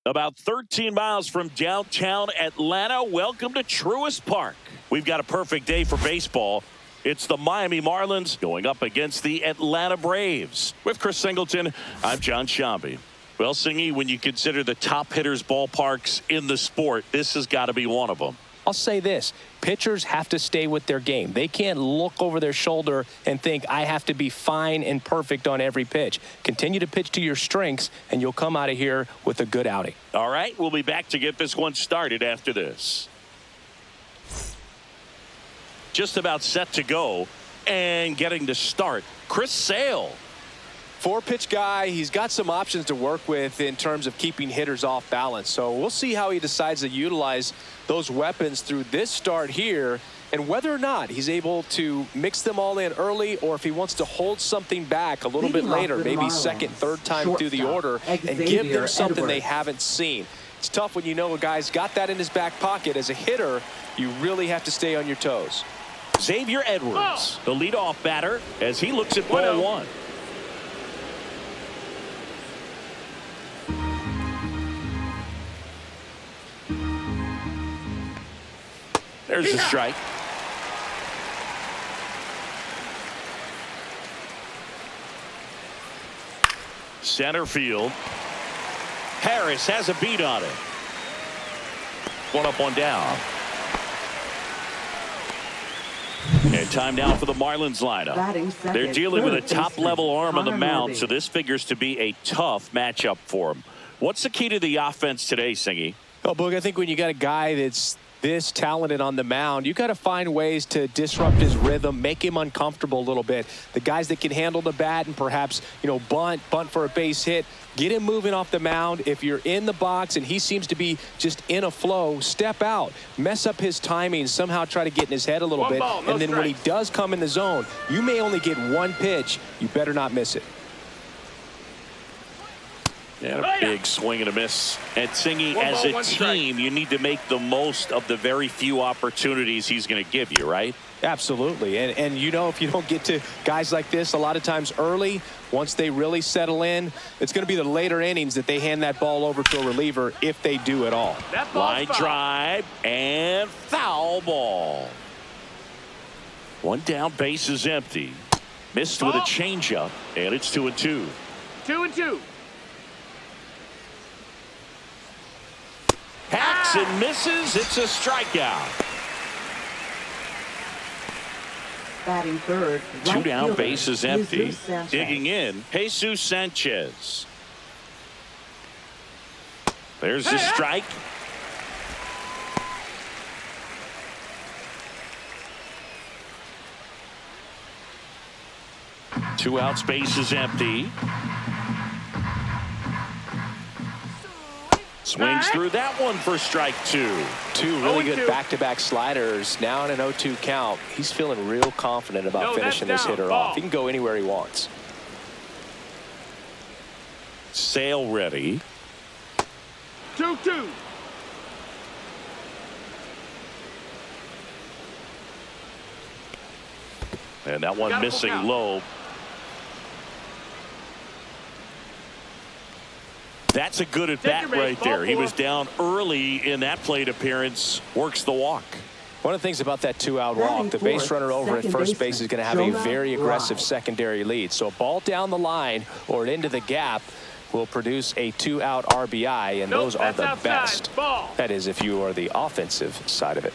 About 13 miles from downtown Atlanta. Welcome to Truist Park. We've got a perfect day for baseball. It's the Miami Marlins going up against the Atlanta Braves. With Chris Singleton, I'm John Shambi. Well, Singy, when you consider the top hitters' ballparks in the sport, this has got to be one of them. I'll say this. Pitchers have to stay with their game. They can't look over their shoulder and think, I have to be fine and perfect on every pitch. Continue to pitch to your strengths, and you'll come out of here with a good outing. All right, we'll be back to get this one started after this. Just about set to go and getting to start, Chris Sale. Four-pitch guy. He's got some options to work with in terms of keeping hitters off balance. So we'll see how he decides to utilize those weapons through this start here, and whether or not he's able to mix them all in early, or if he wants to hold something back a little bit later, maybe second, third time through the order, and give them something they haven't seen. It's tough when you know a guy's got that in his back pocket. As a hitter, you really have to stay on your toes. Xavier Edwards, the leadoff batter, as he looks at ball one. There's the strike. Center field. Harris has a beat on it. One up, one down. And time now for the Marlins lineup. They're dealing with a top-level arm on the mound, so this figures to be a tough matchup for them. What's the key to the offense today, Singy? Oh, Boog, I think when you got a guy that's this talented on the mound, you got to find ways to disrupt his rhythm, make him uncomfortable a little bit. The guys that can handle the bat and perhaps, bunt for a base hit, get him moving off the mound. If you're in the box and he seems to be just in a flow, step out, mess up his timing, somehow try to get in his head a little bit. And then when he does come in the zone, you may only get one pitch. You better not miss it. And a big swing and a miss. And Singy, as a team, you need to make the most of the very few opportunities he's going to give you, right? Absolutely. And if you don't get to guys like this a lot of times early, once they really settle in, it's going to be the later innings that they hand that ball over to a reliever, if they do at all. Line drive and foul ball. One down, base is empty. Missed with a changeup, and it's 2-2. 2-2. Hacks and misses. It's a strikeout. Batting third. Two down, base is empty. Digging in, Jesus Sanchez. There's the strike. Two outs, base is empty. Swings through that one for strike two. Two really good back-to-back sliders. Now in an 0-2 count. He's feeling real confident about finishing this hitter off. He can go anywhere he wants. Sale ready. 2-2. And that one missing low. That's a good at bat right there. He was down early in that plate appearance. Works the walk. One of the things about that two-out walk, the base runner over at first base is going to have a very aggressive secondary lead. So a ball down the line or into the gap will produce a two-out RBI, and those are the best. That is, if you are the offensive side of it.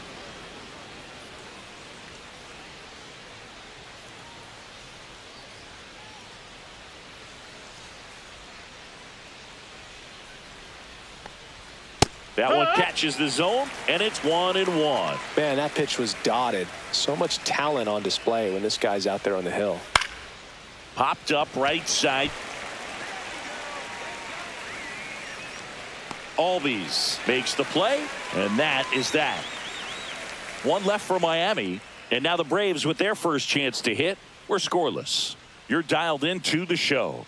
That one catches the zone, and it's 1-1. Man, that pitch was dotted. So much talent on display when this guy's out there on the hill. Popped up right side. Albies makes the play, and that is that. One left for Miami, and now the Braves with their first chance to hit. We're scoreless. You're dialed into the show.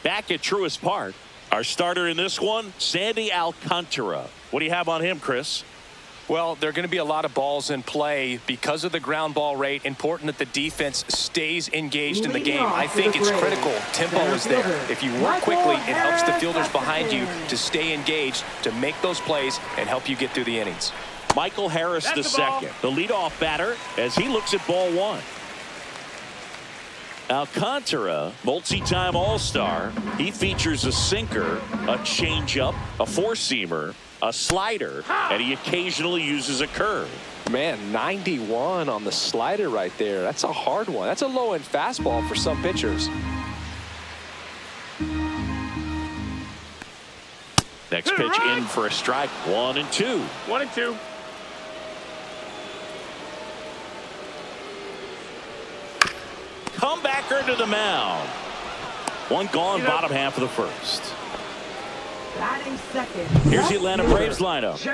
Back at Truist Park, our starter in this one, Sandy Alcantara. What do you have on him, Chris? Well, there are going to be a lot of balls in play because of the ground ball rate. Important that the defense stays engaged in the game. I think it's critical. Tempo is there. If you work quickly, it helps the fielders behind you to stay engaged, to make those plays, and help you get through the innings. Michael Harris the second, the leadoff batter, as he looks at ball one. Alcantara, multi-time All-Star. He features a sinker, a changeup, a four-seamer, a slider, and he occasionally uses a curve. Man, 91 on the slider right there. That's a hard one. That's a low-end fastball for some pitchers. Next pitch in for a strike. 1-2. 1-2. Comebacker to the mound. One gone, bottom half of the first. Batting second. Here's the Atlanta Braves lineup.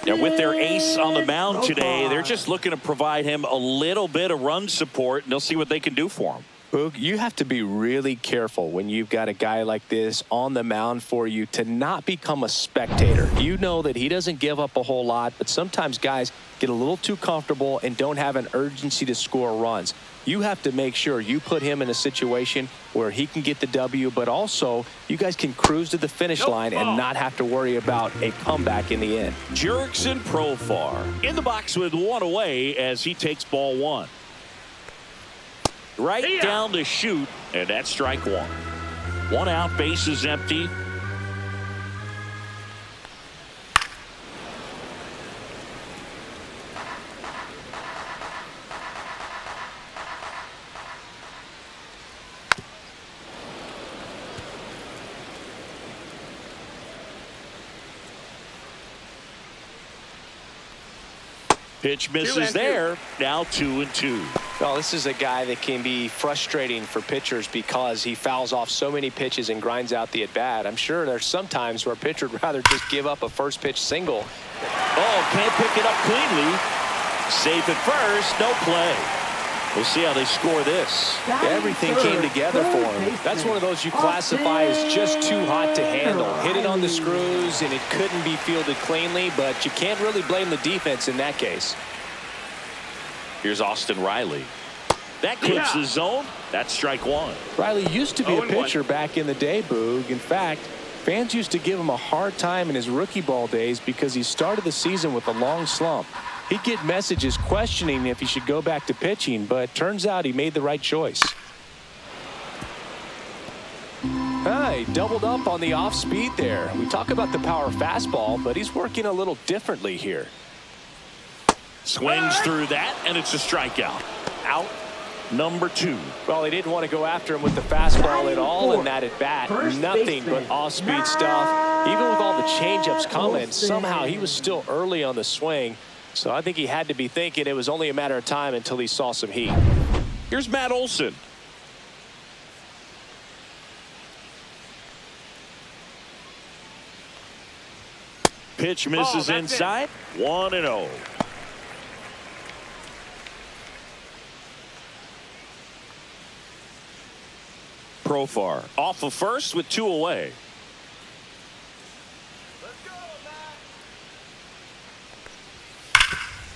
And with their ace on the mound today, they're just looking to provide him a little bit of run support, and they'll see what they can do for him. Boog, you have to be really careful when you've got a guy like this on the mound for you to not become a spectator. You know that he doesn't give up a whole lot, but sometimes guys get a little too comfortable and don't have an urgency to score runs. You have to make sure you put him in a situation where he can get the W, but also you guys can cruise to the finish line and not have to worry about a comeback in the end. Jurickson Profar in the box with one away as he takes ball one. Right down the chute, and that's strike one. One out, base is empty. Pitch misses there. Now 2-2. Well, this is a guy that can be frustrating for pitchers because he fouls off so many pitches and grinds out the at-bat. I'm sure there's some times where a pitcher would rather just give up a first pitch single. Oh, can't pick it up cleanly. Safe at first, no play. We'll see how they score this. Everything came together for him. That's one of those you classify as just too hot to handle. Hit it on the screws, and it couldn't be fielded cleanly, but you can't really blame the defense in that case. Here's Austin Riley. That clips the zone. That's strike one. Riley used to be a pitcher back in the day, Boog. In fact, fans used to give him a hard time in his rookie ball days because he started the season with a long slump. He'd get messages questioning if he should go back to pitching, but turns out he made the right choice. He doubled up on the off speed there. We talk about the power fastball, but he's working a little differently here. Swings through that, and it's a strikeout. Out number 2. Well, he didn't want to go after him with the fastball at all in that at bat. Nothing but off-speed stuff. Even with all the changeups coming, somehow he was still early on the swing. So I think he had to be thinking it was only a matter of time until he saw some heat. Here's Matt Olson. Pitch misses inside. 1-0. Profar off of first with 2 away.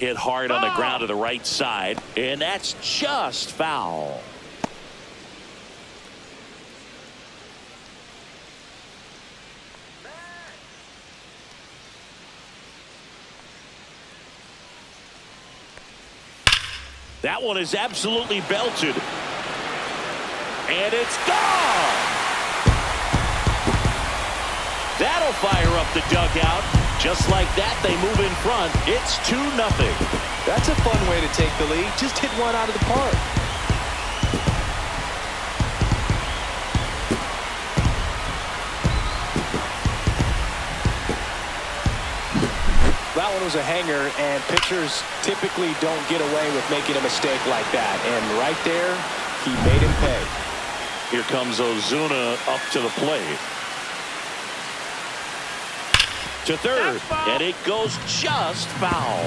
Hit hard on the ground to the right side, and that's just foul. That one is absolutely belted. And it's gone. That'll fire up the dugout. Just like that, they move in front. It's 2-0. That's a fun way to take the lead. Just hit one out of the park. That one was a hanger, and pitchers typically don't get away with making a mistake like that. And right there, he made him pay. Here comes Ozuna up to the plate. To third, and it goes just foul.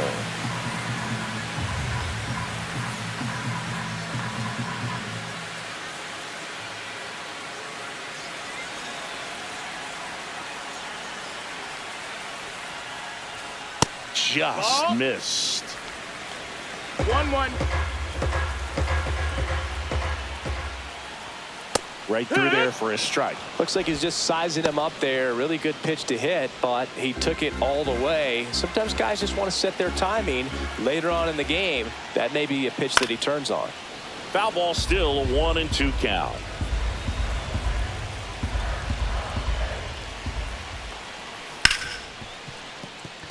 Just missed. 1-1. Right through there for a strike. Looks like he's just sizing him up there. Really good pitch to hit, but he took it all the way. Sometimes guys just want to set their timing later on in the game. That may be a pitch that he turns on. Foul ball, still a 1-2 count.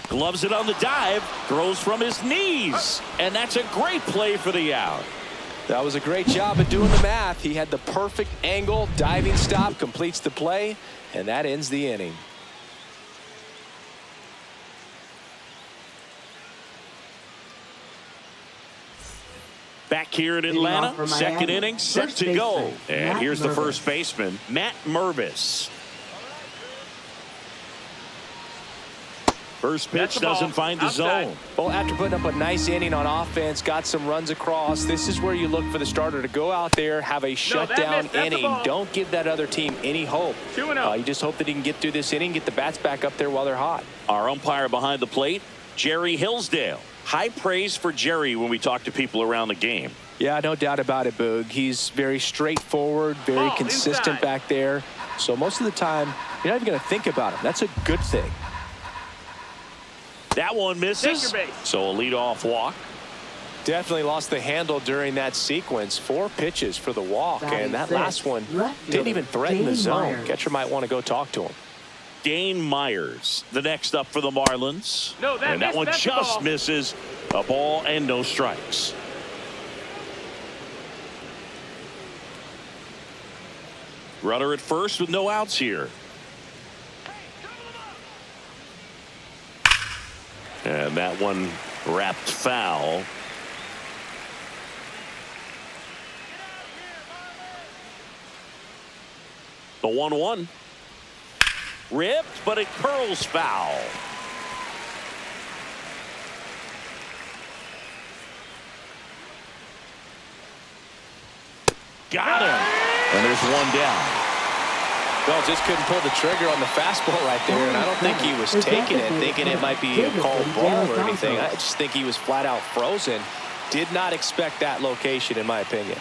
Gloves it on the dive, throws from his knees, and that's a great play for the out. That was a great job of doing the math. He had the perfect angle, diving stop, completes the play, and that ends the inning. Back here in Atlanta, second inning set to go. And here's the first baseman, Matt Mervis. First pitch doesn't find the zone. Well, after putting up a nice inning on offense, got some runs across, this is where you look for the starter to go out there, have a shutdown inning. Don't give that other team any hope. You just hope that he can get through this inning, get the bats back up there while they're hot. Our umpire behind the plate, Jerry Hillsdale. High praise for Jerry when we talk to people around the game. Yeah, no doubt about it, Boog. He's very straightforward, very consistent back there. So most of the time, you're not even going to think about him. That's a good thing. That one misses, so a leadoff walk. Definitely lost the handle during that sequence. 4 pitches for the walk, and that last one didn't even threaten the zone. Catcher might want to go talk to him. Dane Myers, the next up for the Marlins. And that one just misses. A ball and no strikes. Runner at first with no outs here. And that one wrapped foul. The 1-1. Ripped, but it curls foul. Got him. And there's one down. Well, just couldn't pull the trigger on the fastball right there, and I don't think he was taking it, thinking it might be a called ball or anything. I just think he was flat out frozen. Did not expect that location, in my opinion.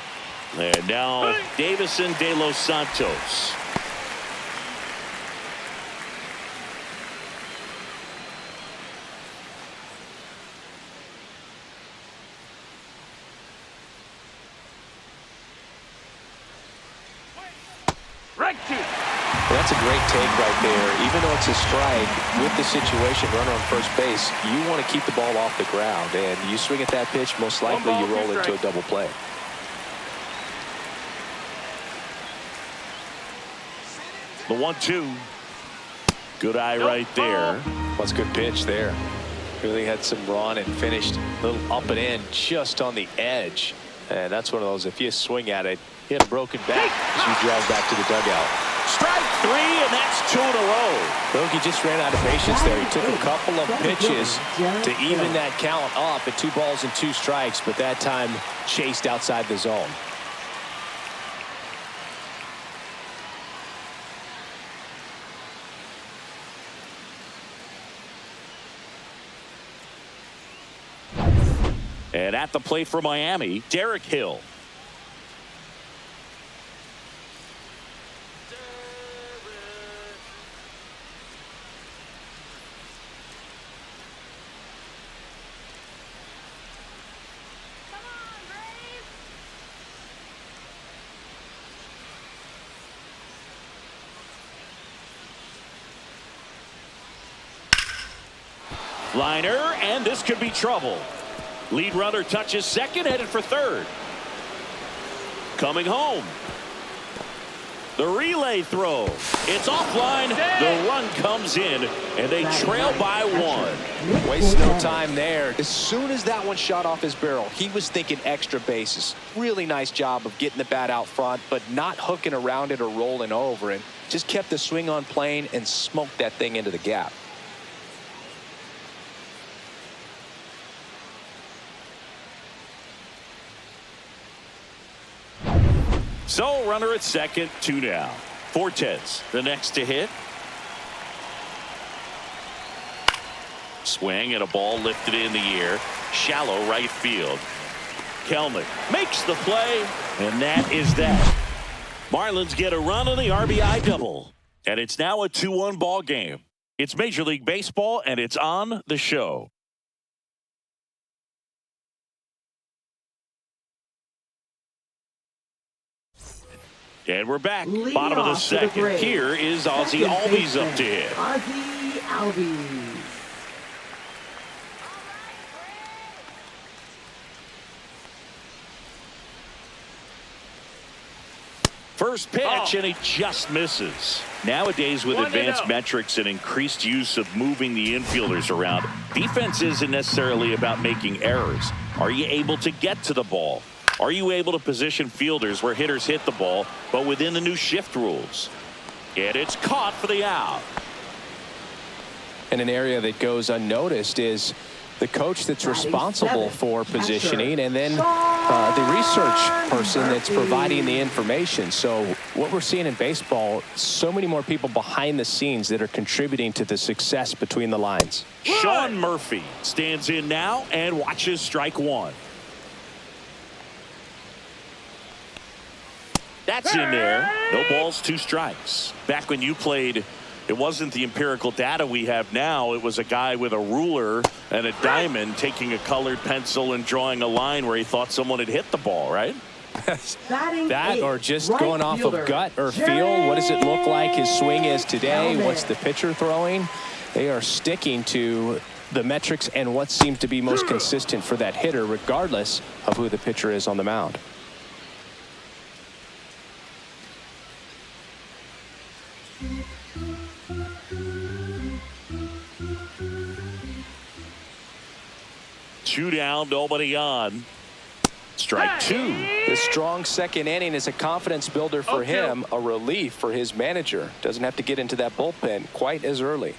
And now Davison de los Santos. That's a great take right there. Even though it's a strike, with the situation, runner on first base, you want to keep the ball off the ground. And you swing at that pitch, most likely you roll into a double play. The 1-2. Good eye right there. That's a good pitch there. Really had some run and finished a little up and in just on the edge. And that's one of those, if you swing at it, you had a broken back as you drive back to the dugout. Strike 3, and that's 2 in a row. Look, he just ran out of patience there. He took a couple of pitches to even that count up at 2 balls and 2 strikes, but that time chased outside the zone. And at the plate for Miami, Derek Hill. Liner, and this could be trouble. Lead runner touches second, headed for third. Coming home. The relay throw. It's offline. The run comes in, and they trail by 1. Wasted no time there. As soon as that one shot off his barrel, he was thinking extra bases. Really nice job of getting the bat out front, but not hooking around it or rolling over it. Just kept the swing on plane and smoked that thing into the gap. So, runner at second, 2 down. Fortes, the next to hit. Swing and a ball lifted in the air. Shallow right field. Kelnick makes the play, and that is that. Marlins get a run on the RBI double, and it's now a 2-1 ball game. It's Major League Baseball, and it's on the show. And we're back. Bottom of the second. Here is Ozzie Albies up to hit. Ozzie Albies. First pitch, and he just misses. Nowadays, with advanced metrics and increased use of moving the infielders around, defense isn't necessarily about making errors. Are you able to get to the ball? Are you able to position fielders where hitters hit the ball, but within the new shift rules? And it's caught for the out. And an area that goes unnoticed is the coach that's responsible for positioning, and then the research person that's providing the information. So what we're seeing in baseball, so many more people behind the scenes that are contributing to the success between the lines. Sean Murphy stands in now and watches strike one. That's in there. No balls, 2 strikes. Back when you played, it wasn't the empirical data we have now. It was a guy with a ruler and a diamond taking a colored pencil and drawing a line where he thought someone had hit the ball, right? That or just going off of gut or feel. What does it look like his swing is today? What's the pitcher throwing? They are sticking to the metrics and what seems to be most consistent for that hitter, regardless of who the pitcher is on the mound. Two down, nobody on. Strike 2. The strong second inning is a confidence builder for him, a relief for his manager. Doesn't have to get into that bullpen quite as early.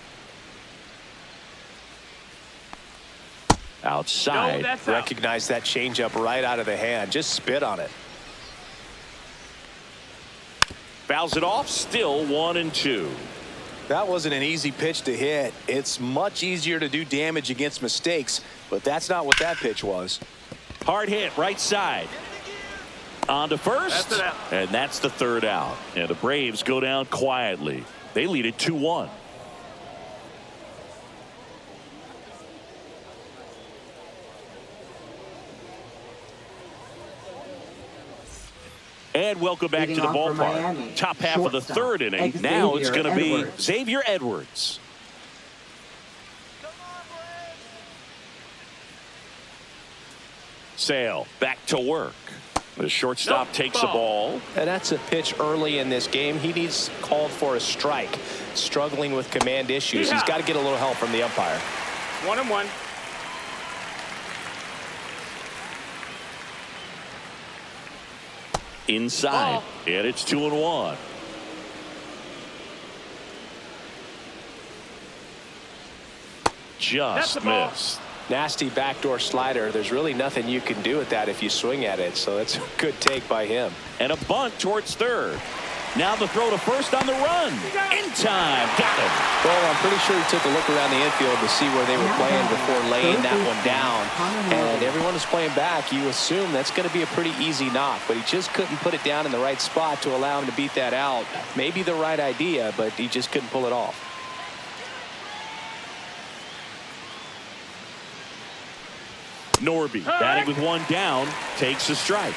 Outside. Recognize that changeup right out of the hand. Just spit on it. Fouls it off. Still 1-2. That wasn't an easy pitch to hit. It's much easier to do damage against mistakes, but that's not what that pitch was. Hard hit right side. On to first. And that's the 3rd out. And the Braves go down quietly. They lead it 2-1. And welcome back to the ballpark. Top half of the 3rd inning. Now it's going to be Xavier Edwards. Sale back to work. The shortstop takes the ball. And that's a pitch early in this game. He needs called for a strike. Struggling with command issues. He's got to get a little help from the umpire. 1-1. Inside, and it's 2-1. Just missed. Nasty backdoor slider. There's really nothing you can do with that if you swing at it. So that's a good take by him. And a bunt towards 3rd. Now the throw to first on the run. In time. Got him. Well, I'm pretty sure he took a look around the infield to see where they were playing before laying that one down. And everyone is playing back. You assume that's going to be a pretty easy knock. But he just couldn't put it down in the right spot to allow him to beat that out. Maybe the right idea, but he just couldn't pull it off. Norby batting with 1 down, takes a strike.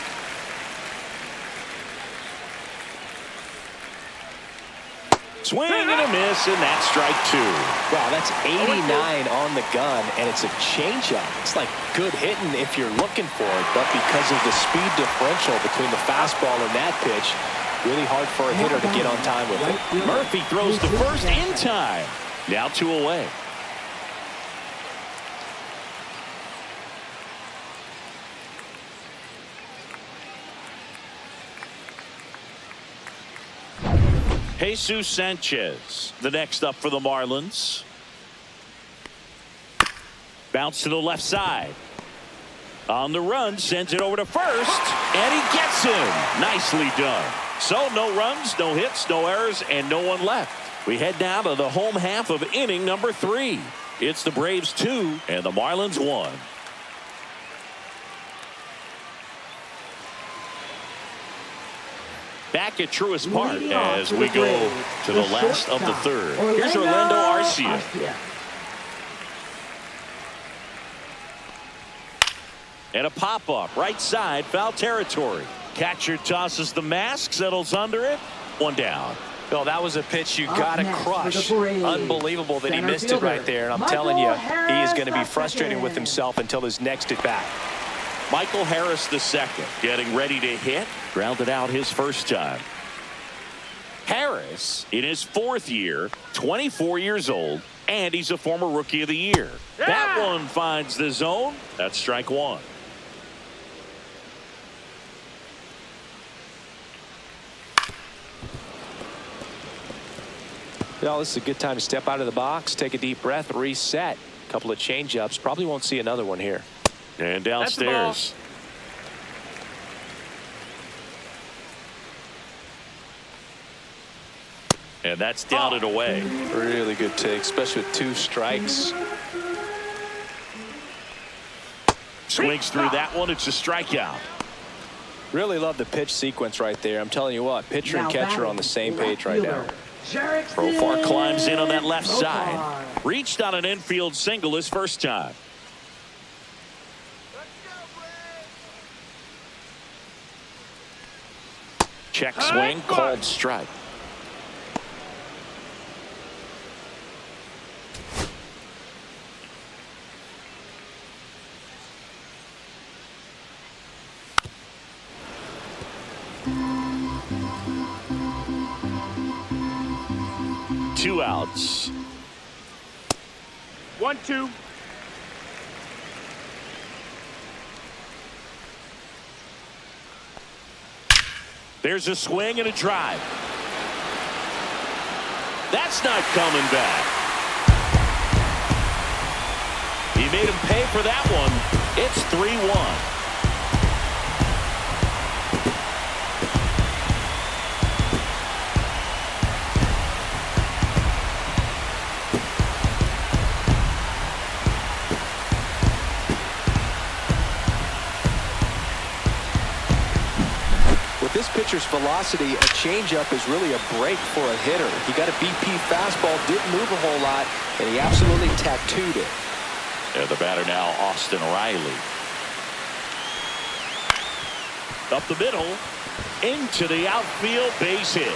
Swing and a miss, and that's strike 2. Wow, that's 89 on the gun, and it's a changeup. It's like good hitting if you're looking for it, but because of the speed differential between the fastball and that pitch, really hard for a hitter to get on time with it. Murphy throws to first in time. Now 2 away. Jesus Sanchez, the next up for the Marlins. Bounce to the left side. On the run, sends it over to first, and he gets him. Nicely done. So no runs, no hits, no errors, and no one left. We head down to the home half of inning number 3. It's the Braves 2 and the Marlins 1. Back at Truist Park as we go to the last of the third. Here's Orlando Arcia. And a pop-up right side, foul territory. Catcher tosses the mask, settles under it. One down. Bill, that was a pitch you got to crush. Unbelievable that he missed it right there. And I'm telling you, he is going to be frustrated with himself until his next at bat. Michael Harris the second, getting ready to hit. Grounded out his first time. Harris in his fourth year, 24 years old, and he's a former Rookie of the Year. Yeah! That one finds the zone. That's strike one. Well, this is a good time to step out of the box, take a deep breath, reset. A couple of change-ups. Probably won't see another one here. And downstairs. And that's down and away. Really good take, especially with 2 strikes. Swings through that one. It's a strikeout. Really love the pitch sequence right there. I'm telling you what, pitcher and catcher are on the same page right now. Profar climbs in on that left side. Reached on an infield single his first time. Check swing, called strike. Two outs. 1-2. There's a swing and a drive. That's not coming back. He made him pay for that one. It's 3-1. This pitcher's velocity, a changeup is really a break for a hitter. He got a BP fastball, didn't move a whole lot, and he absolutely tattooed it. And the batter now, Austin Riley. Up the middle, into the outfield, base hit.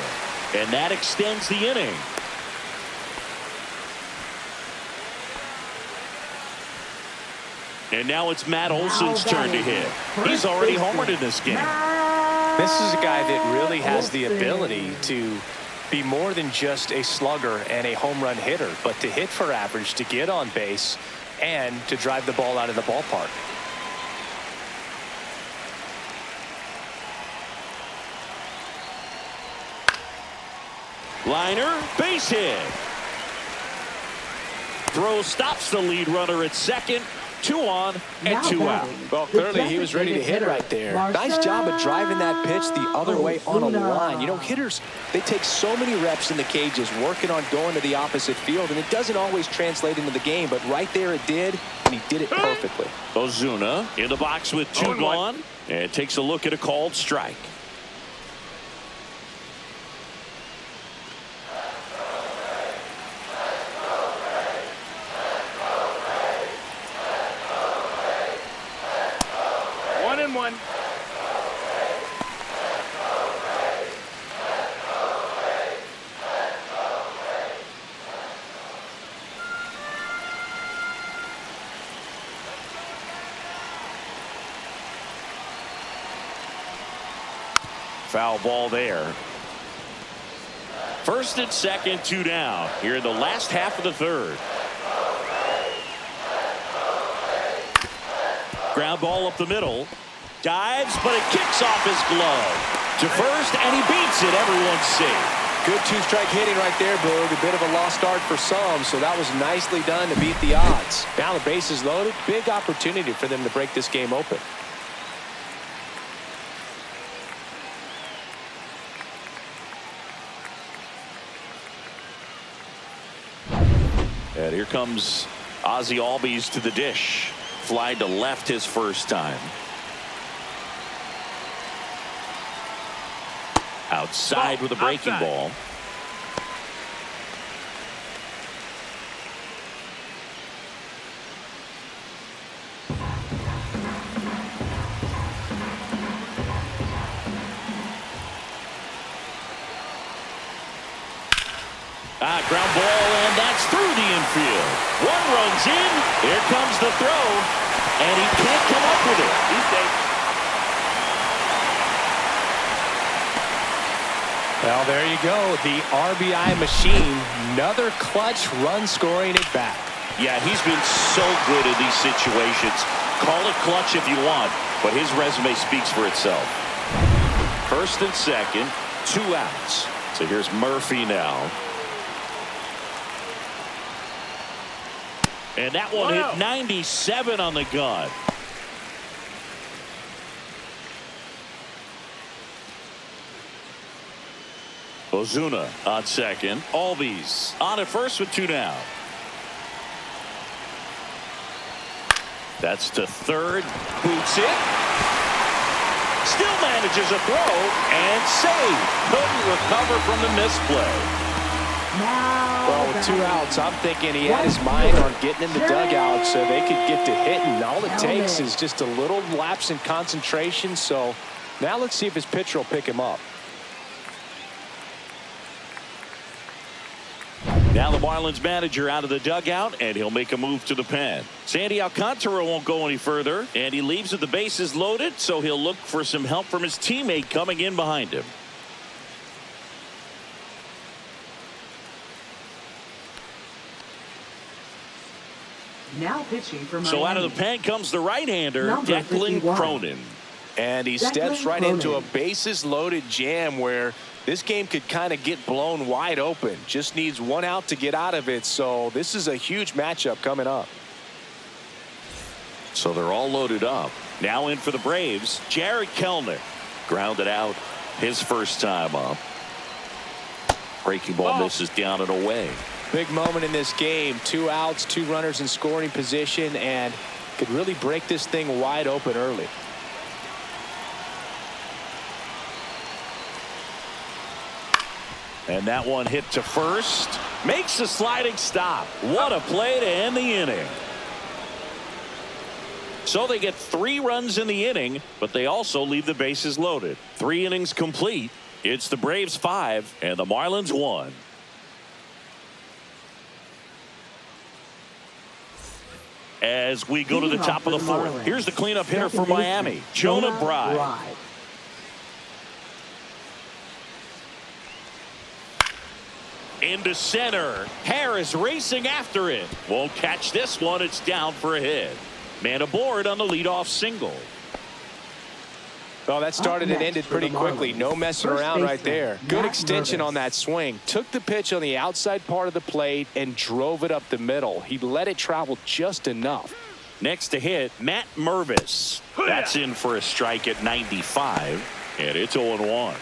And that extends the inning. And now it's Matt Olson's turn to hit. He's already homered in this game. This is a guy that really has the ability to be more than just a slugger and a home run hitter, but to hit for average, to get on base, and to drive the ball out of the ballpark. Liner, base hit. Throw stops the lead runner at second. 2 on and 2 out. Well, clearly he was ready to hit right there. Nice job of driving that pitch the other way on a line. You know, hitters, they take so many reps in the cages working on going to the opposite field, and it doesn't always translate into the game, but right there it did, and he did it perfectly. Ozuna in the box with 2 gone and takes a look at a called strike. One. Foul ball there. First and second, 2 down here in the last half of the third. Ground ball up the middle. Dives, but it kicks off his glove to first, and he beats it. Everyone's safe. Good 2-strike hitting right there, Boog. A bit of a lost start for some, so that was nicely done to beat the odds. Now the base is loaded. Big opportunity for them to break this game open. And here comes Ozzie Albies to the dish. Fly to left his first time. Outside with a breaking ball. Ground ball, and that's through the infield. One runs in. Here comes the throw, and he can't come up with it. He's safe. Well, there you go. The RBI machine. Another clutch run scoring at bat. Yeah, he's been so good in these situations. Call it clutch if you want, but his resume speaks for itself. First and second, 2 outs. So here's Murphy now. And that one hit 97 on the gun. Ozuna on second. Albies on at first with 2 down. That's to third. Boots it. Still manages a throw and save. Couldn't recover from the misplay. Well, with 2 outs, I'm thinking he had his mind on getting in the dugout so they could get to hitting. All it takes is just a little lapse in concentration. So now let's see if his pitcher will pick him up. Now the Marlins manager out of the dugout, and he'll make a move to the pen. Sandy Alcantara won't go any further, and he leaves with the bases loaded, so he'll look for some help from his teammate coming in behind him. Now pitching for Miami. So out of the pen comes the right-hander, Declan Cronin. And he steps right into a bases loaded jam where this game could kind of get blown wide open. Just needs 1 out to get out of it. So this is a huge matchup coming up. So they're all loaded up. Now in for the Braves, Jared Kellner. Grounded out his first time up. Breaking ball misses down and away. Big moment in this game. 2 outs, 2 runners in scoring position, and could really break this thing wide open early. And that one hit to first. Makes a sliding stop. What a play to end the inning. So they get 3 runs in the inning, but they also leave the bases loaded. 3 innings complete. It's the Braves 5 and the Marlins 1. As we go to the top of the 4th, here's the cleanup hitter for Miami, Jonah Bride. Into center. Harris racing after it. Won't catch this one. It's down for a hit. Man aboard on the leadoff single. Well, that started and ended pretty quickly. No messing around right there. Good extension on that swing. Took the pitch on the outside part of the plate and drove it up the middle. He let it travel just enough. Next to hit, Matt Mervis. That's in for a strike at 95, and it's 0-1.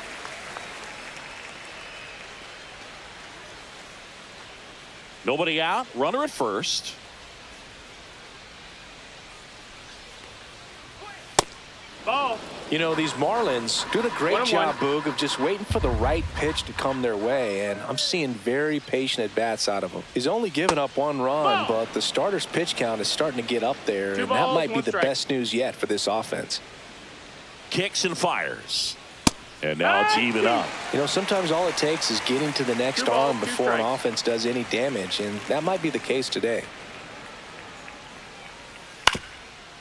Nobody out. Runner at first. Ball. You know, these Marlins doing a great job, Boog, of just waiting for the right pitch to come their way, and I'm seeing very patient at-bats out of him. He's only given up 1 run, but the starter's pitch count is starting to get up there, and that might be the best news yet for this offense. Kicks and fires. And now it's even up. You know, sometimes all it takes is getting to the next arm before an offense does any damage, and that might be the case today.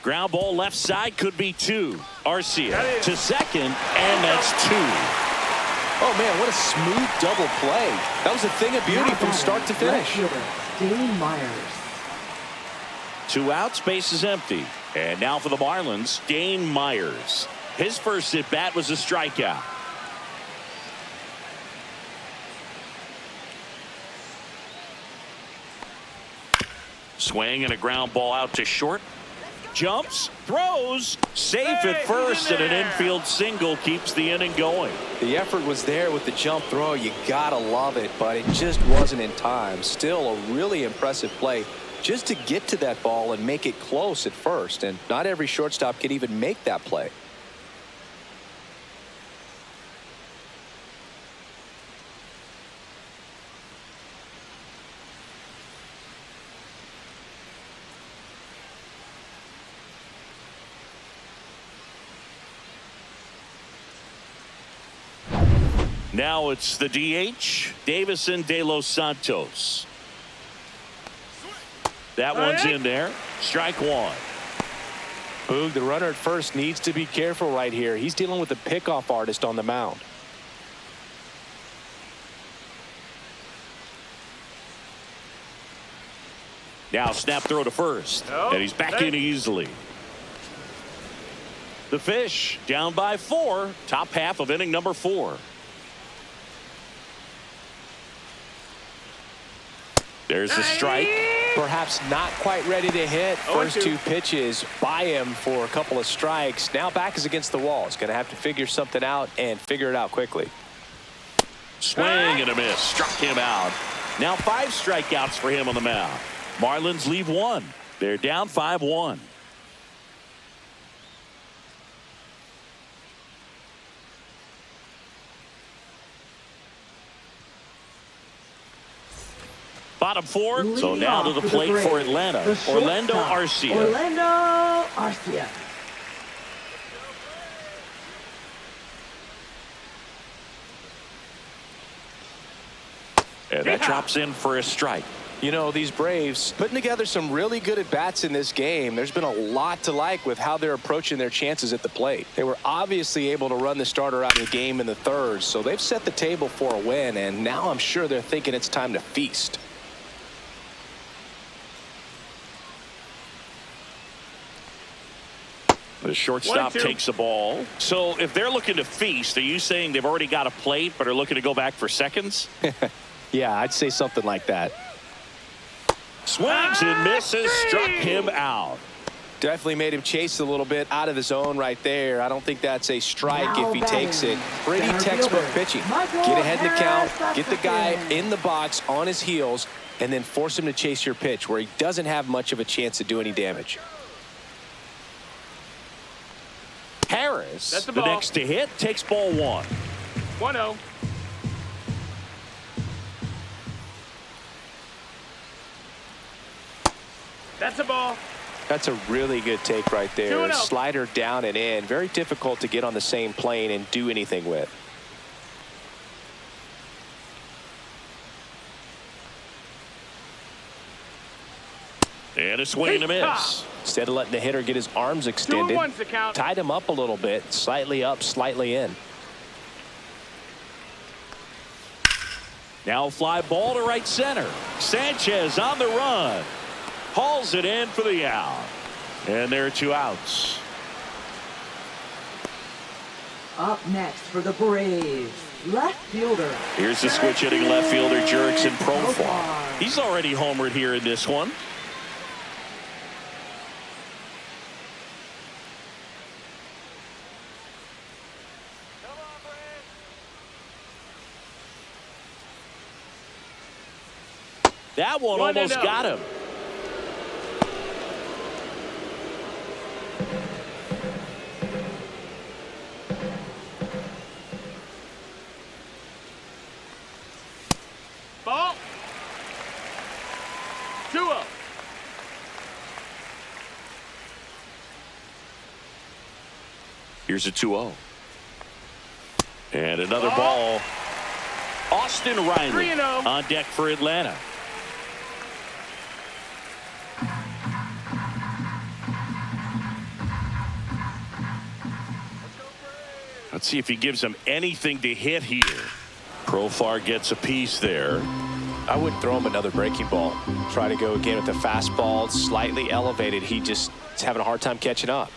Ground ball left side, could be 2. Arcia to second, and that's 2. Oh, man, what a smooth double play. That was a thing of beauty from start to finish. Dane Myers. 2 outs, base is empty. And now for the Marlins, Dane Myers. His first at bat was a strikeout. Swing and a ground ball out to short. Jumps, throws, safe at first, and an infield single keeps the inning going. The effort was there with the jump throw. You gotta love it, but it just wasn't in time. Still a really impressive play just to get to that ball and make it close at first. And not every shortstop can even make that play. Now it's the DH, Davison De Los Santos. That one's in there. Strike one. Boog, the runner at first needs to be careful right here. He's dealing with a pickoff artist on the mound. Now snap throw to first. And he's back in easily. The Fish down by 4. Top half of inning number 4. There's the strike. Perhaps not quite ready to hit. First 2 pitches by him for a couple of strikes. Now back is against the wall. He's going to have to figure something out and figure it out quickly. Swing and a miss. Struck him out. Now 5 strikeouts for him on the mound. Marlins leave 1. They're down 5-1. Bottom 4. So now to the plate for Atlanta. Orlando Arcia. Orlando Arcia. And that drops in for a strike. You know, these Braves putting together some really good at-bats in this game. There's been a lot to like with how they're approaching their chances at the plate. They were obviously able to run the starter out of the game in the 3rd, so they've set the table for a win, and now I'm sure they're thinking it's time to feast. The shortstop takes the ball. So if they're looking to feast, are you saying they've already got a plate but are looking to go back for seconds? Yeah, I'd say something like that. Swings and misses. Struck him out. Definitely made him chase a little bit out of the zone right there. I don't think that's a strike if he takes it. Pretty textbook pitching. Get ahead in the count, get the guy in the box on his heels, and then force him to chase your pitch where he doesn't have much of a chance to do any damage. Harris, the next to hit, takes ball 1. 1-0. That's a ball. That's a really good take right there. 2-0. Slider down and in. Very difficult to get on the same plane and do anything with. And a swing and a miss. Instead of letting the hitter get his arms extended, 2-1's the count. tied him up a little bit, slightly up, slightly in. Now fly ball to right center. Sanchez on the run. Hauls it in for the out. And there are 2 outs. Up next for the Braves, left fielder. Here's the switch hitting left fielder Jurickson Profar. He's already homered here in this one. That one almost got him. Ball. 2-0. Here's a 2-0. And another ball. Austin Riley 3-0. on deck for Atlanta. Let's see if he gives him anything to hit here. Profar gets a piece there. I wouldn't throw him another breaking ball. Try to go again with the fastball. It's slightly elevated. He just is having a hard time catching up.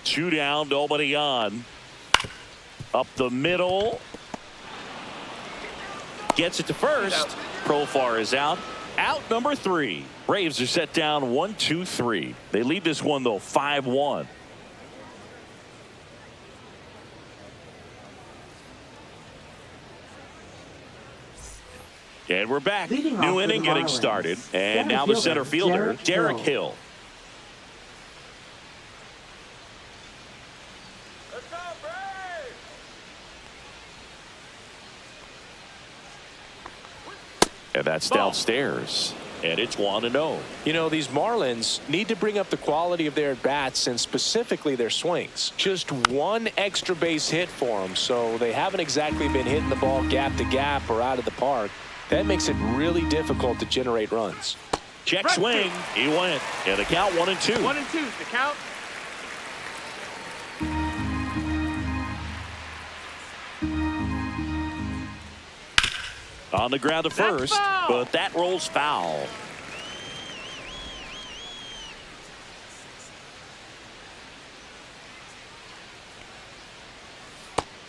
Two down, nobody on. Up the middle. Gets it to first. Profar is out. Out number 3. Braves are set down 1-2-3. They lead this one though 5-1. And we're back. Leading off New for the inning getting Marlins, started. And center now the fielder, center fielder, Derek Derek Hill. Hill. Let's go, Braves! And that's Ball. downstairs. And it's 1-0. You know, these Marlins need to bring up the quality of their at-bats and specifically their swings. Just one extra base hit for them, so they haven't exactly been hitting the ball gap to gap or out of the park. That makes it really difficult to generate runs. Check Right swing. He went. And the count 1-2. 1-2's the count. On the ground to That's first, foul. but that rolls foul.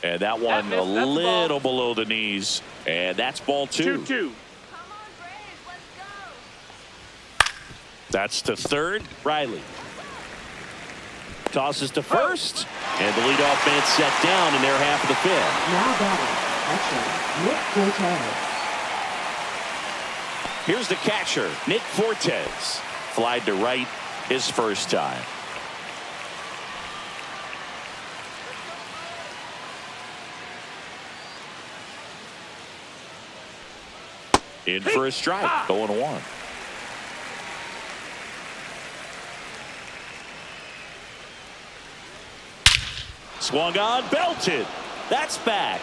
And that one missed. a That's a ball. little below the knees. And that's ball 2. 2-2. Come on, Braves, let's go. That's to third. Riley tosses to first. And the leadoff man set down in their half of the fifth. Now batting, catcher, Nick Fortes. Here's the catcher, Nick Fortes. Flied to right his first time. In for a strike, 0-1. Swung on, belted. That's back.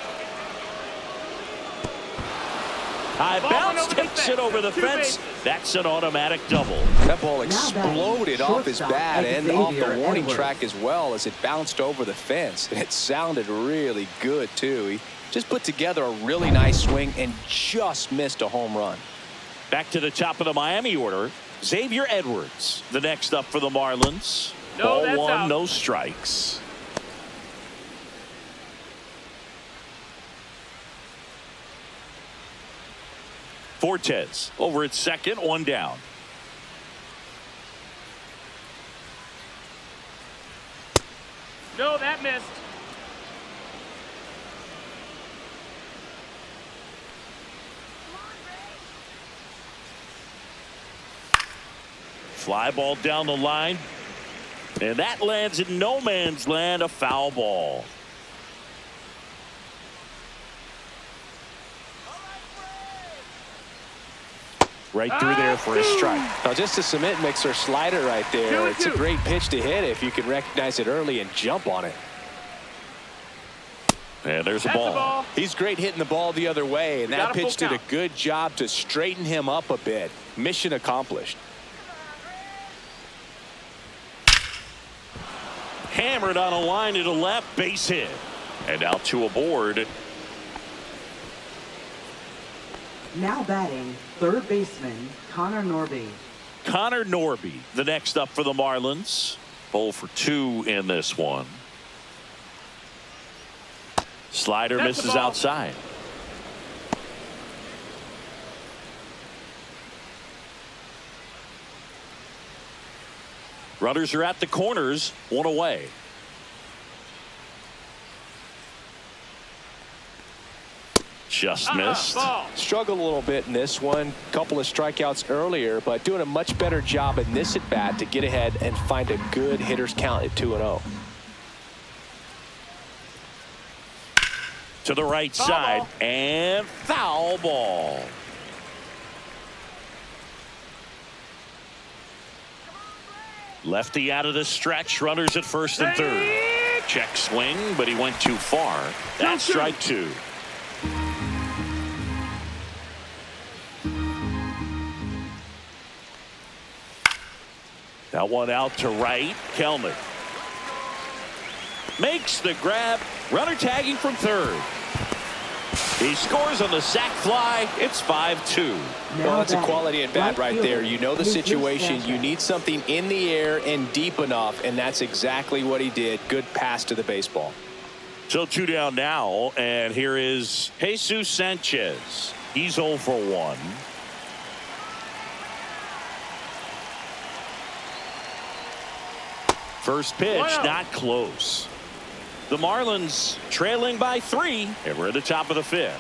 High Ball bounce, went over the takes fence. it over the Two fence. bases. That's an automatic double. That ball batting, exploded off his shortstop, bat and off the Xavier warning Edwards. track as well as it bounced over the fence. It sounded really good, too. He just put together a really nice swing and just missed a home run. Back to the top of the Miami order, Xavier Edwards. The next up for the Marlins. No, Ball that's 1, out. no strikes. Fortes over at second, 1 down. No, that missed. Fly ball down the line. And that lands in no man's land, a foul ball. Right through there for a strike. Now, just a cement mixer slider right there. 2-2. It's a great pitch to hit if you can recognize it early and jump on it. And there's a That's ball. the ball. He's great hitting the ball the other way, and We that got a full pitch did a count. good job to straighten him up a bit. Mission accomplished. Hammered on a line to the left, base hit. And now 2 aboard. Now batting, third baseman, Connor Norby. Connor Norby, the next up for the Marlins. 0 for 2 in this one. Slider That's the misses ball. outside. Runners are at the corners, 1 away. Just missed. Ball. Struggled a little bit in this one. Couple of strikeouts earlier, but doing a much better job in this at bat to get ahead and find a good hitter's count at 2-0. To the right Foul side, ball. and foul ball. Lefty out of the stretch, runners at first and third. Check swing, but he went too far. That's 2-2. strike 2. That one out to right. Kelnick makes the grab. Runner tagging from third. He scores on the sac fly. It's 5-2. Well, that's a quality at bat right there. You know the situation. You need something in the air and deep enough, and that's exactly what he did. Good pass to the baseball. So 2 down now, and here is Jesus Sanchez. He's 0 for 1. First pitch, Wow. not close. The Marlins trailing by 3, and we're at the top of the 5th.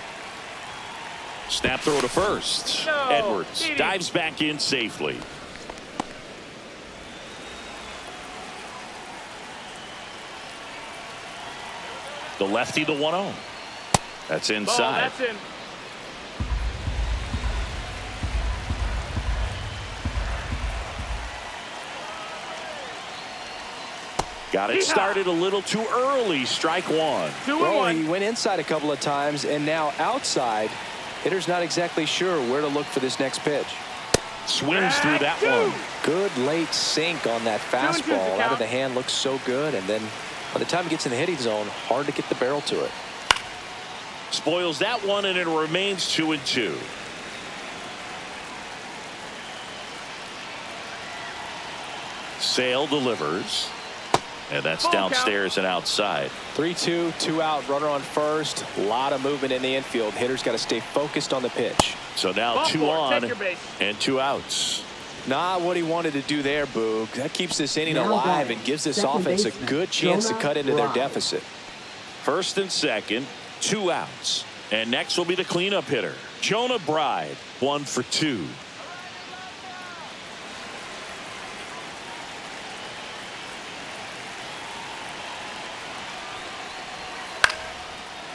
Snap throw to first. No. Edwards Eat it. dives back in safely. The lefty, the 1-0. That's Ball, inside. that's in. Got it started a little too early. Strike one. 2-1. He went inside a couple of times, and now outside. Hitter's not exactly sure where to look for this next pitch. Swings through that one. Good late sink on that 2-2 fastball. the Out of count. the hand looks so good, and then by the time he gets in the hitting zone, hard to get the barrel to it. Spoils that one, and it remains 2-2. Sale delivers. And that's Full count. downstairs and outside. 3-2, 2 out, runner on first. A lot of movement in the infield. Hitter's got to stay focused on the pitch. So now Ball 2 four, on take your base. and 2 outs. Not what he wanted to do there, Boog. That keeps this inning Now alive batting, and gives this second offense a baseman, good chance to Jonah cut into their Bride. deficit. First and second, 2 outs. And next will be the cleanup hitter, Jonah Bride, 1 for 2.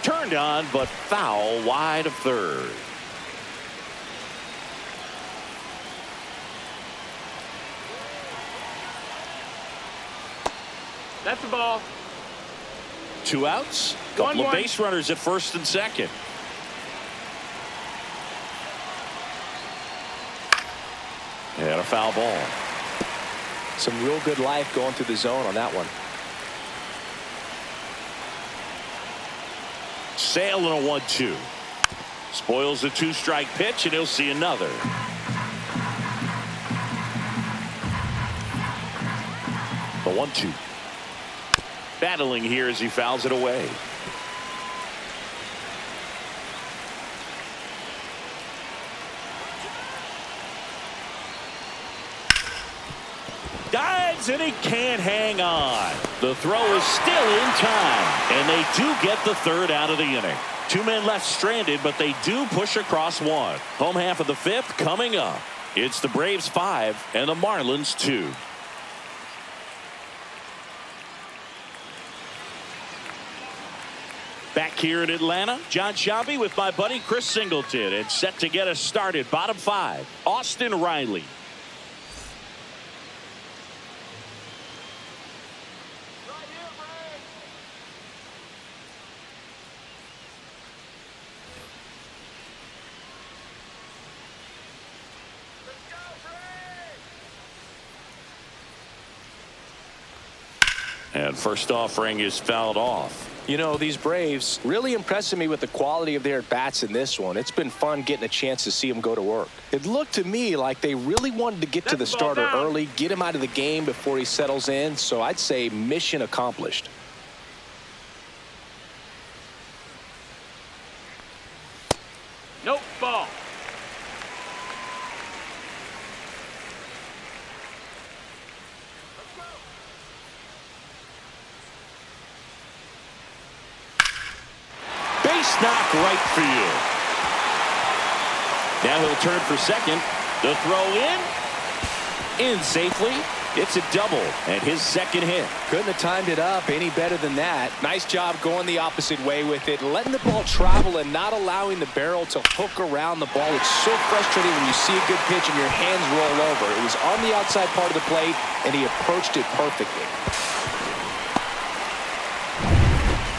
Turned on, but foul wide of third. That's the ball. 2 outs. Couple of 1-1. base runners at first and second. And a foul ball. Some real good life going through the zone on that one. Sale and a 1-2. Spoils the 2-strike pitch, and he'll see another. The 1-2. Battling here as he fouls it away. Dives, and he can't hang on. The throw is still in time, and they do get the third out of the inning. 2 men left stranded, but they do push across one. Home half of the 5th coming up. It's the Braves 5 and the Marlins 2. Back here in Atlanta, John Shabby with my buddy Chris Singleton, and set to get us started. Bottom 5, Austin Riley. And first offering is fouled off. You know, these Braves really impressing me with the quality of their at-bats in this one. It's been fun getting a chance to see them go to work. It looked to me like they really wanted to get to the That's the ball starter down. early, get him out of the game before he settles in. So I'd say mission accomplished. Nope, ball. Base knock right field. Now he'll turn for second. The throw in safely. It's a double and his second hit. Couldn't have timed it up any better than that. Nice job going the opposite way with it, letting the ball travel and not allowing the barrel to hook around the ball. It's so frustrating when you see a good pitch and your hands roll over. It was on the outside part of the plate, and he approached it perfectly.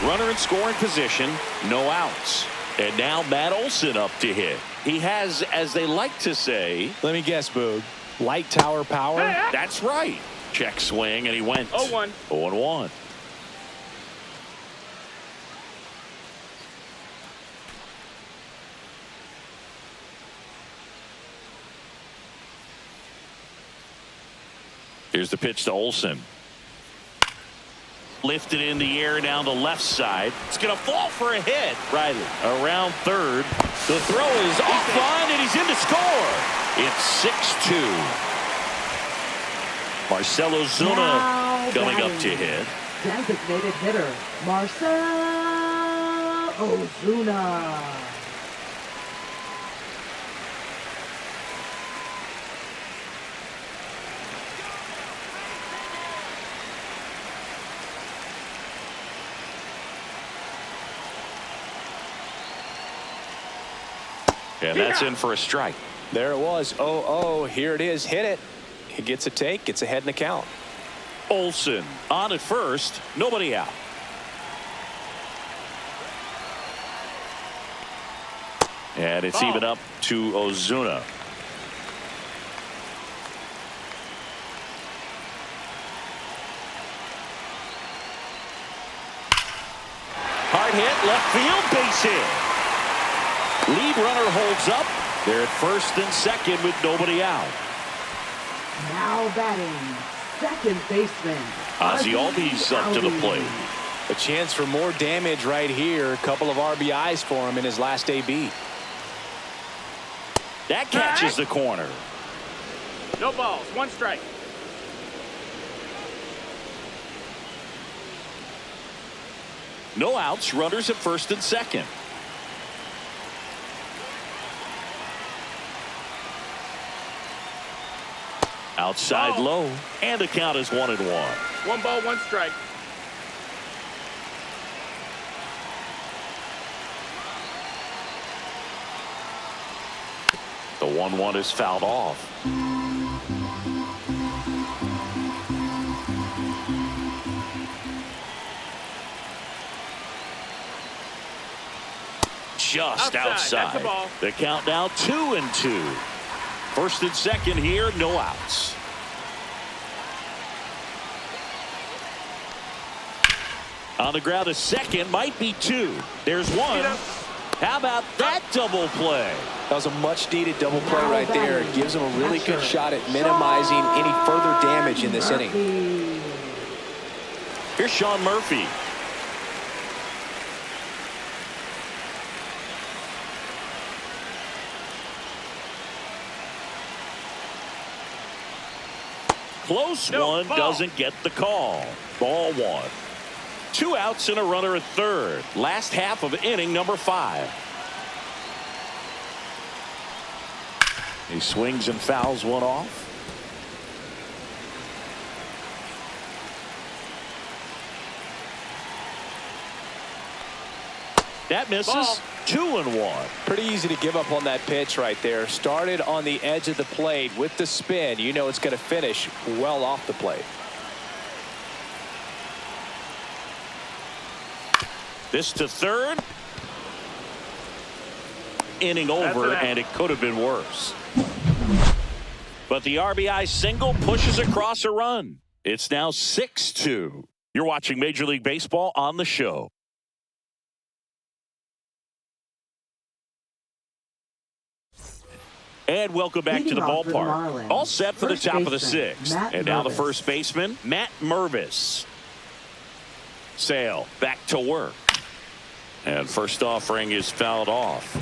Runner in scoring position, no outs. And now Matt Olson up to hit. He has, as they like to say, Let me guess, Boog. Light tower power? that's right. Check swing, and he went 0-1. 0-1. Here's the pitch to Olson. Lifted in the air down the left side. It's going to fall for a hit. Riley around third. The throw is offline, and he's in to score. It's 6-2. Marcell Ozuna Now coming up batting, to hit. Designated hitter, Marcell Ozuna. And that's in for a strike. There it was. 0-0. Here it is. Hit it. He gets a take. Gets ahead in the count. Olsen on at first. Nobody out. And it's even up to Ozuna. Hard hit, left field, base hit. Lead runner holds up. They're at first and second with nobody out. Now batting, second baseman. Ozzy Albies up to the plate. A chance for more damage right here. A couple of RBIs for him in his last AB. That catches the corner. No balls. 1 strike. No outs. Runners at first and second. Outside low. And the count is 1-1. 1 ball, 1 strike. The 1-1 is fouled off. Just outside. That's a ball. The count now 2-2. First and second here, no outs. On the ground, a second, might be 2. There's 1. How about that double play? That was a much-needed double play right there. It gives him a really good shot at minimizing any further damage in this inning. Here's Sean Murphy. Close one, doesn't get the call. Ball 1. 2 outs and a runner at third. Last half of inning number 5. He swings and fouls one off. That misses. 2-1. Pretty easy to give up on that pitch right there. Started on the edge of the plate with the spin. You know it's going to finish well off the plate. This to third. Inning over, and it could have been worse. But the RBI single pushes across a run. It's now 6-2. You're watching Major League Baseball on the show. And welcome back to the ballpark. All set for the top of the 6th. And now the first baseman, Matt Mervis. Sale back to work. And first offering is fouled off.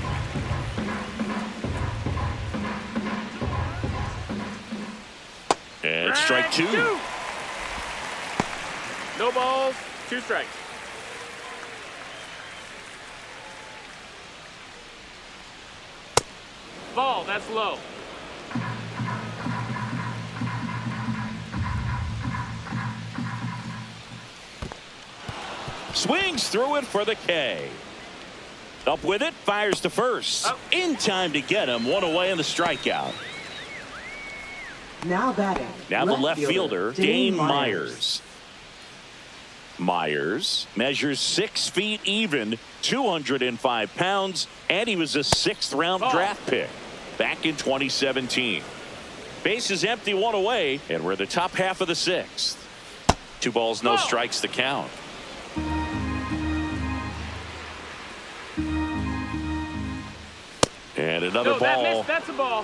And strike 2. No balls, 2 strikes. Ball, that's low. Swings through it for the K. Up with it, fires to first. In time to get him. 1 away in the strikeout. Now batting. Now the left fielder, Dane Myers. Myers measures 6 feet even, 205 pounds, and he was a 6th round draft pick back in 2017. Base is empty, 1 away, and we're the top half of the 6th. 2 balls, no strikes to count. And another ball. That's a ball.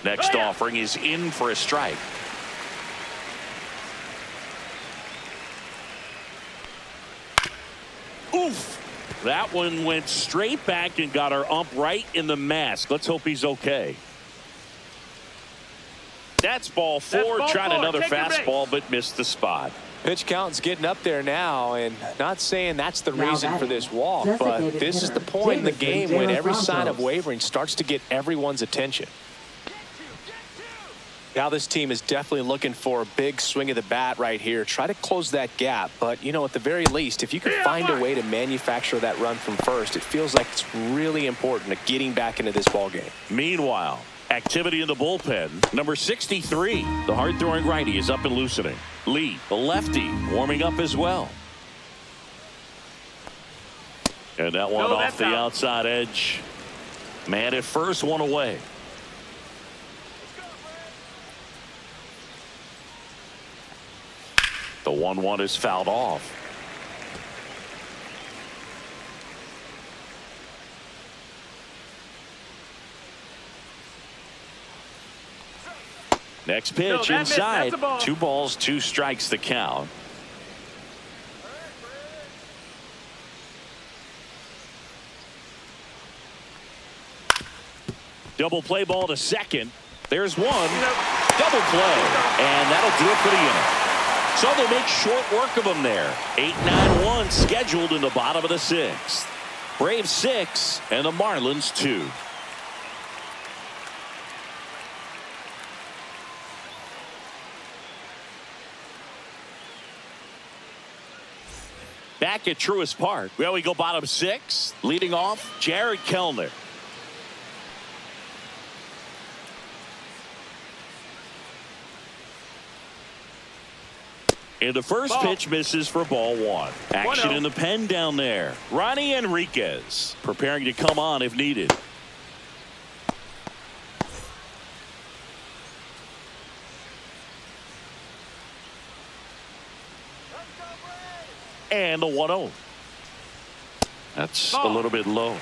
Next offering is in for a strike. Oof. That one went straight back and got our ump right in the mask. Let's hope he's okay. That's ball 4. Tried another fastball, but missed the spot. Pitch count's getting up there now, and not saying that's the reason for this walk, but this is the point in the game when every sign of wavering starts to get everyone's attention. Now this team is definitely looking for a big swing of the bat right here. Try to close that gap. But, you know, at the very least, if you can find a way to manufacture that run from first, it feels like it's really important to getting back into this ball game. Meanwhile, activity in the bullpen. Number 63, the hard-throwing righty, is up and loosening. Lee, the lefty, warming up as well. And that one off the outside edge. Man at first, one away. The 1-1 is fouled off. Next pitch inside. 2 balls, 2 strikes the count. Double play ball to second. There's one. Double play. And that'll do it for the inning. So they'll make short work of them there. 8-9-1 scheduled in the bottom of the 6th. Braves 6 and the Marlins 2. Back at Truist Park. Well, we go bottom 6. Leading off, Jared Kellner. And the first pitch misses for ball 1. Action in the pen down there. Ronnie Enriquez preparing to come on if needed. And the 1-0. That's a little bit low.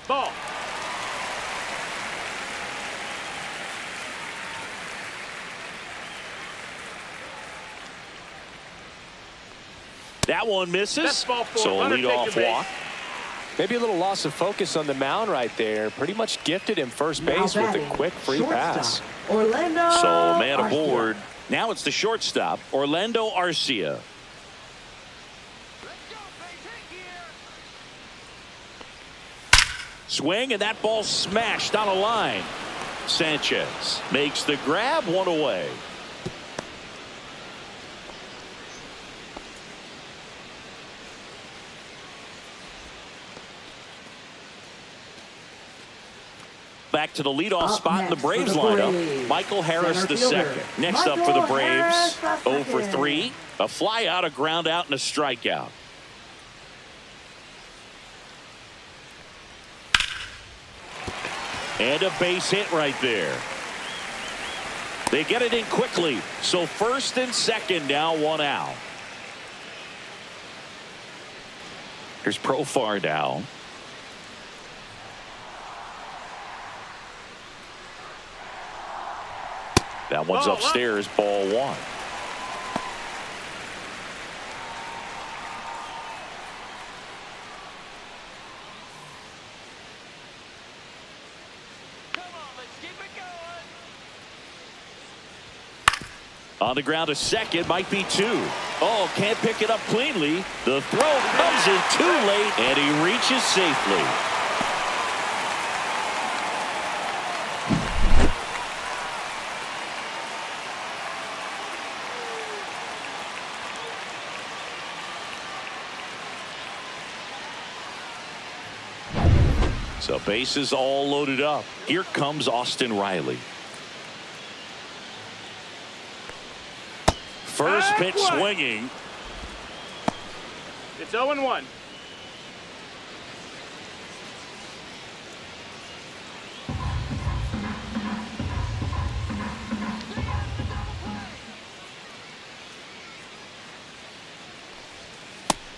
Ball. That one misses. So a leadoff walk. Maybe a little loss of focus on the mound right there. Pretty much gifted him first base with a quick free pass. Orlando. So man aboard. Now it's the shortstop, Orlando Arcia. Swing, and that ball smashed on a line. Sanchez makes the grab, 1 away. Back to the leadoff spot in the Braves lineup. Michael Harris the second. Next up for the Braves, 0 for 3. A fly out, a ground out, and a strikeout. And a base hit right there. They get it in quickly. So first and second now, 1 out. Here's Profar now. That one's upstairs, ball 1. On the ground, a second, might be 2. Oh, can't pick it up cleanly. The throw comes in too late, and he reaches safely. So bases all loaded up. Here comes Austin Riley. First pitch swinging. It's 0-1.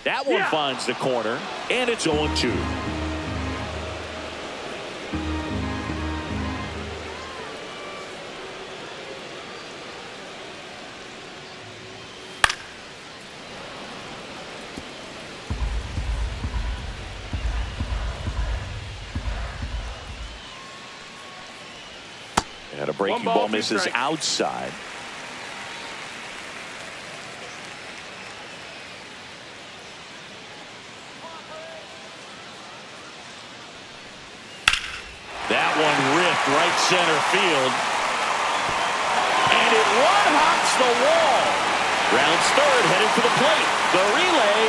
That one finds the corner, and it's 0-2. And a breaking ball misses outside. That one ripped right center field. And it one-hops the wall. Rounds third, headed for the plate. The relay,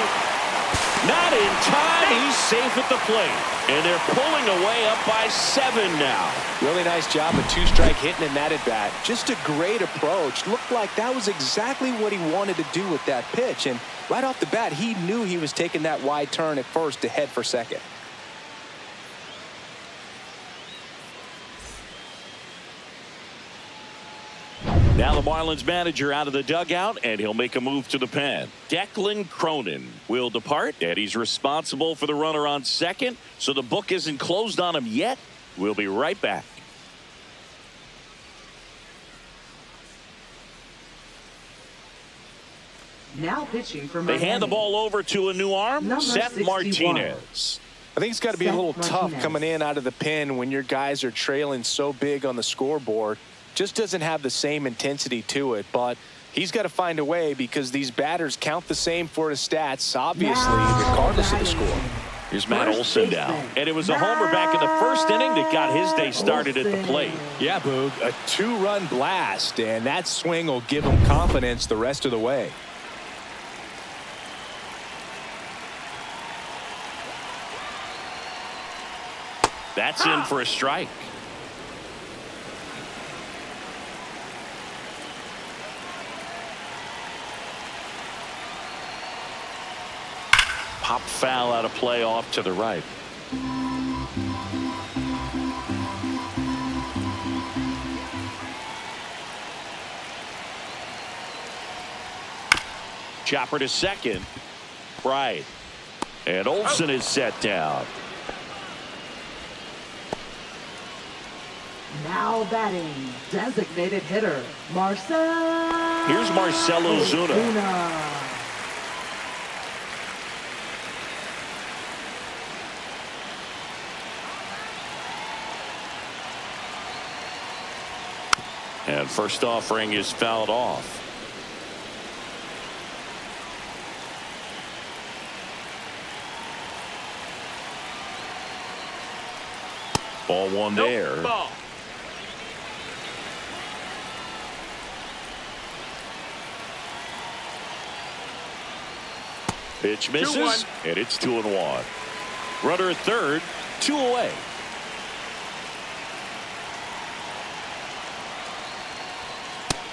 not in time. He's safe at the plate. And they're pulling away up by 7 now. Really nice job of two-strike hitting in that at-bat. Just a great approach. Looked like that was exactly what he wanted to do with that pitch. And right off the bat, he knew he was taking that wide turn at first to head for second. Now the Marlins manager out of the dugout, and he'll make a move to the pen. Declan Cronin will depart, and he's responsible for the runner on second, so the book isn't closed on him yet. We'll be right back. Now pitching for They Miami. hand the ball over to a new arm, Number Seth 61. Martinez. I think it's got to be a Seth little tough Martinez. coming in out of the pen when your guys are trailing so big on the scoreboard. Just doesn't have the same intensity to it, but he's got to find a way because these batters count the same for his stats, obviously, Now regardless of the batting. score. Here's Matt First Olson baseman. down. And it was a homer back in the first inning that got his day started at the plate. Yeah, Boog, a two-run blast, and that swing will give him confidence the rest of the way. That's in for a strike. Pop foul out of play off to the right. Chopper to second. Right. And Olson is set down. Now batting, designated hitter, Marcell. Here's Marcell Ozuna. And first offering is fouled off. Ball one Nope, there. ball. Pitch misses, 2-1. and it's 2-1. Runner at third, 2 away.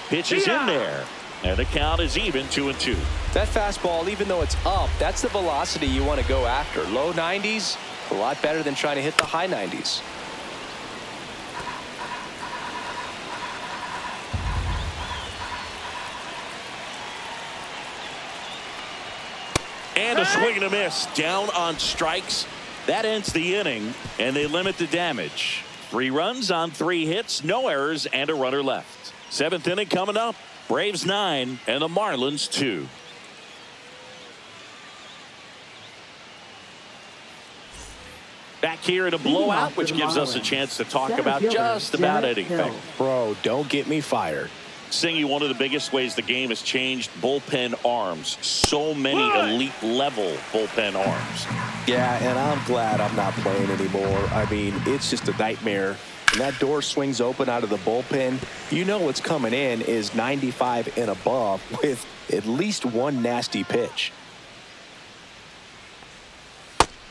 Pitch is in there, and the count is even 2-2. That fastball, even though it's up, that's the velocity you want to go after. Low 90s, a lot better than trying to hit the high 90s. And a swing and a miss down on strikes. That ends the inning, and they limit the damage. 3 runs on 3 hits, no errors, and a runner left. 7th inning coming up. Braves 9 and the Marlins 2. Back here in a blowout, which gives us a chance to talk about just about anything. Bro, don't get me fired. Singy, one of the biggest ways the game has changed, bullpen arms. So many elite level bullpen arms. Yeah, and I'm glad I'm not playing anymore. I mean, it's just a nightmare. When that door swings open out of the bullpen, you know what's coming in is 95 and above with at least one nasty pitch.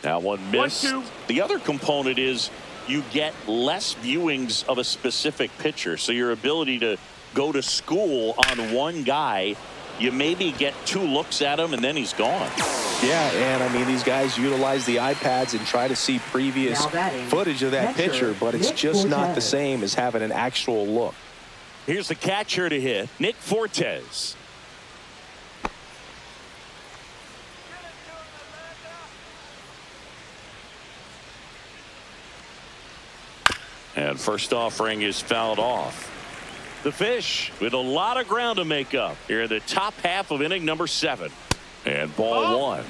Now one missed. 1-2. The other component is you get less viewings of a specific pitcher. So your ability to go to school on one guy, you maybe get 2 looks at him and then he's gone. Yeah, and I mean, these guys utilize the iPads and try to see previous Now batting, footage of that catcher, pitcher, but it's Nick just not the Fortes. same as having an actual look. Here's the catcher to hit, Nick Fortes. And first offering is fouled off. The Fish with a lot of ground to make up here in the top half of inning number 7. And ball 1.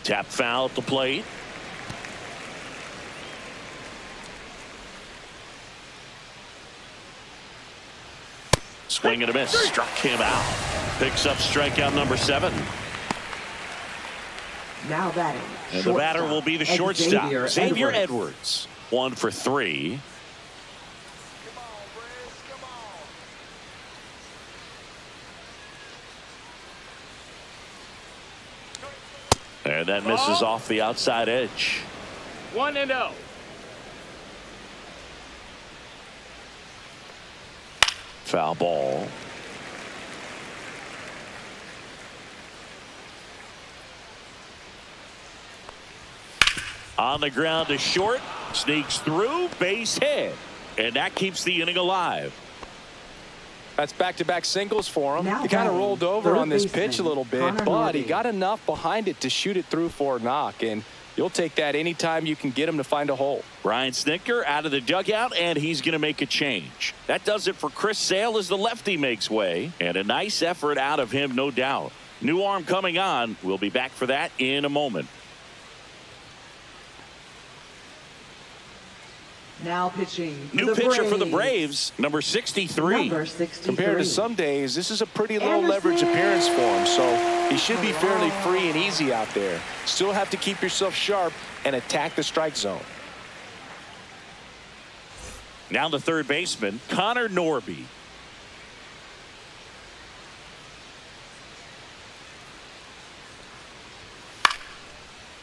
Tap foul at the plate. Swing and a miss. Struck him out. Picks up strikeout number 7. Now batting. And the batter will be the shortstop, Xavier Edwards. Edwards. 1 for 3. And that misses off the outside edge. 1-0. Foul ball. On the ground to short, sneaks through, base hit, and that keeps the inning alive. That's back-to-back singles for him. Now He kind of batting, rolled over third on this baseman, pitch a little bit, Connor but he Norby. got enough behind it to shoot it through for a knock, and you'll take that anytime you can get him to find a hole. Brian Snitker out of the dugout, and he's going to make a change. That does it for Chris Sale as the lefty makes way, and a nice effort out of him, no doubt. New arm coming on. We'll be back for that in a moment. Now pitching. New pitcher for the Braves, number 63. Number 63. Compared to some days, this is a pretty low leverage appearance for him, so he should be fairly free and easy out there. Still have to keep yourself sharp and attack the strike zone. Now the third baseman, Connor Norby.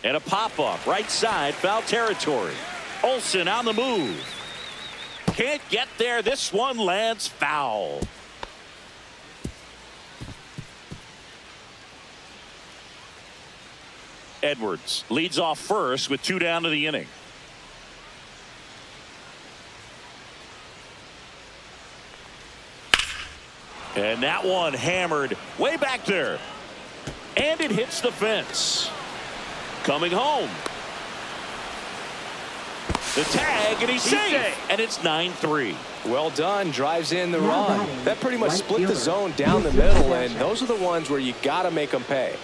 And a pop-up, right side, foul territory. Olsen on the move. Can't get there. This one lands foul. Edwards leads off first with 2 down to the inning. And that one hammered way back there. And it hits the fence. Coming home. The tag, and he's safe. And it's 9-3. Well done. Drives in the Now run. batting, That pretty much right split the fielder, zone down the Jesus middle, and Sanchez. those are the ones where you got to make them pay.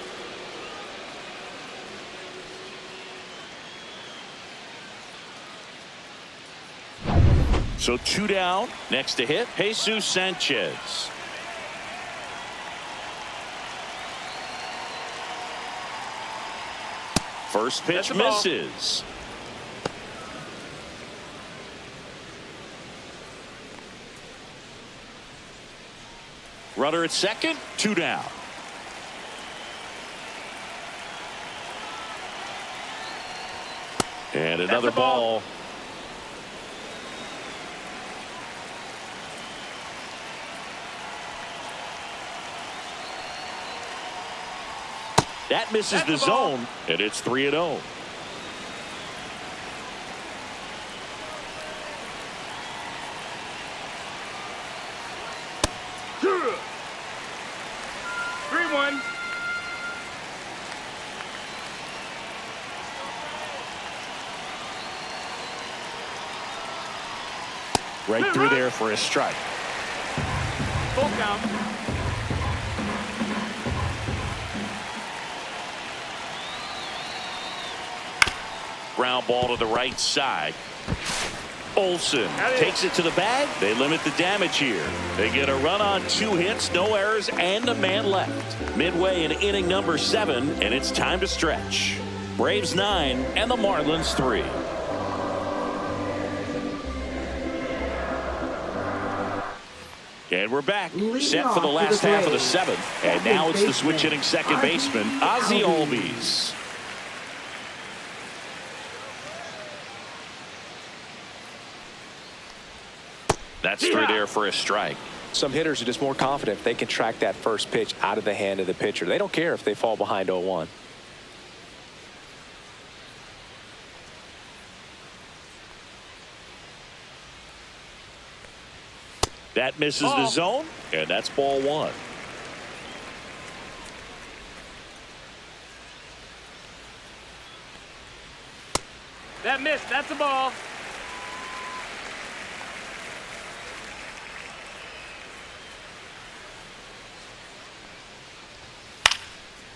So 2 down. Next to hit, Jesus Sanchez. First pitch That's a ball. misses. Runner at second, 2 down. And another a ball. ball. That misses That's the the ball. zone, and it's 3-0. Two. 3-1. Right through there for a strike. Full count. Ground ball to the right side. Olsen That is- takes it to the bag. They limit the damage here. They get a run on 2 hits, no errors, and a man left. Midway in inning number 7, and it's time to stretch. Braves 9 and the Marlins 3. And we're back, Leading set for off the for the last half of the Braves, 7th. And second now it's the switch baseman, hitting second baseman, Ozzie Albies. That's through there for a strike. Some hitters are just more confident if they can track that first pitch out of the hand of the pitcher. They don't care if they fall behind 0-1. That misses the zone, and that's ball 1. That missed. That's a ball.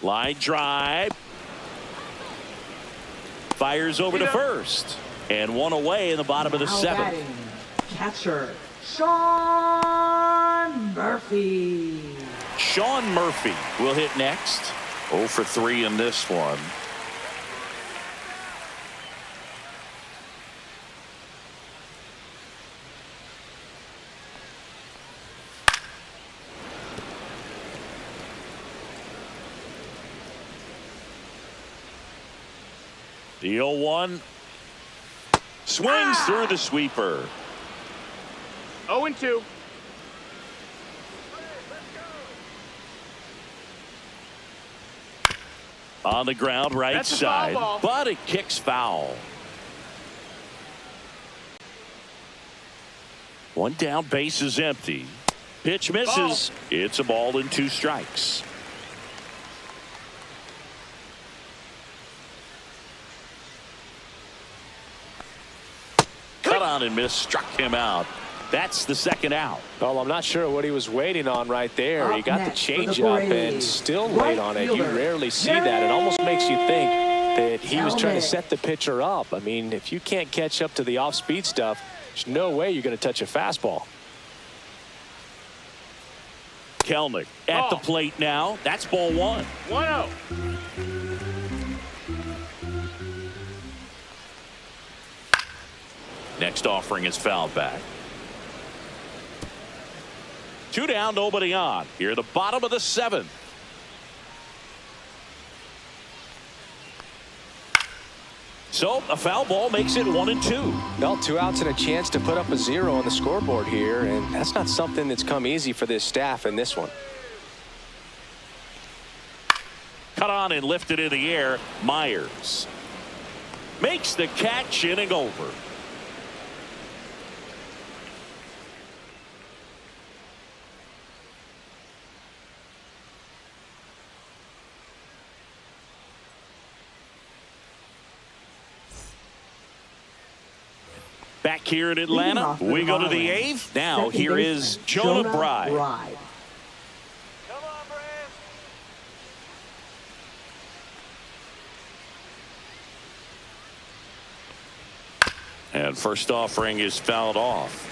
Line drive. Fires over to first. And 1 away in the bottom of the Now 7th. batting, catcher Sean Murphy. Sean Murphy will hit next. 0 for 3 in this one. The 0-1. Swings through the sweeper. 0-2. On the ground, right That's a side, foul ball. but it kicks foul. One down, base is empty. Pitch misses. It's a ball and 2 strikes. Cut on and miss, struck him out. That's the second out. Well, I'm not sure what he was waiting on right there. He got the next for the changeup and Braves, still right laid on it. You fielder, rarely see that. It almost makes you think that he was trying to Helmet. set the pitcher up. I mean, if you can't catch up to the off-speed stuff, there's no way you're going to touch a fastball. Kelnick at the plate now. That's ball 1. 1-0. Next offering is fouled back. 2 down, nobody on. Here at the bottom of the 7th. So a foul ball makes it 1-2. Well, 2 outs and a chance to put up a 0 on the scoreboard here, and that's not something that's come easy for this staff in this one. Cut on and lifted in the air. Myers makes the catch, inning over. Back here in Atlanta, we go to the 8th. Now here is Jonah Bride. And first offering is fouled off.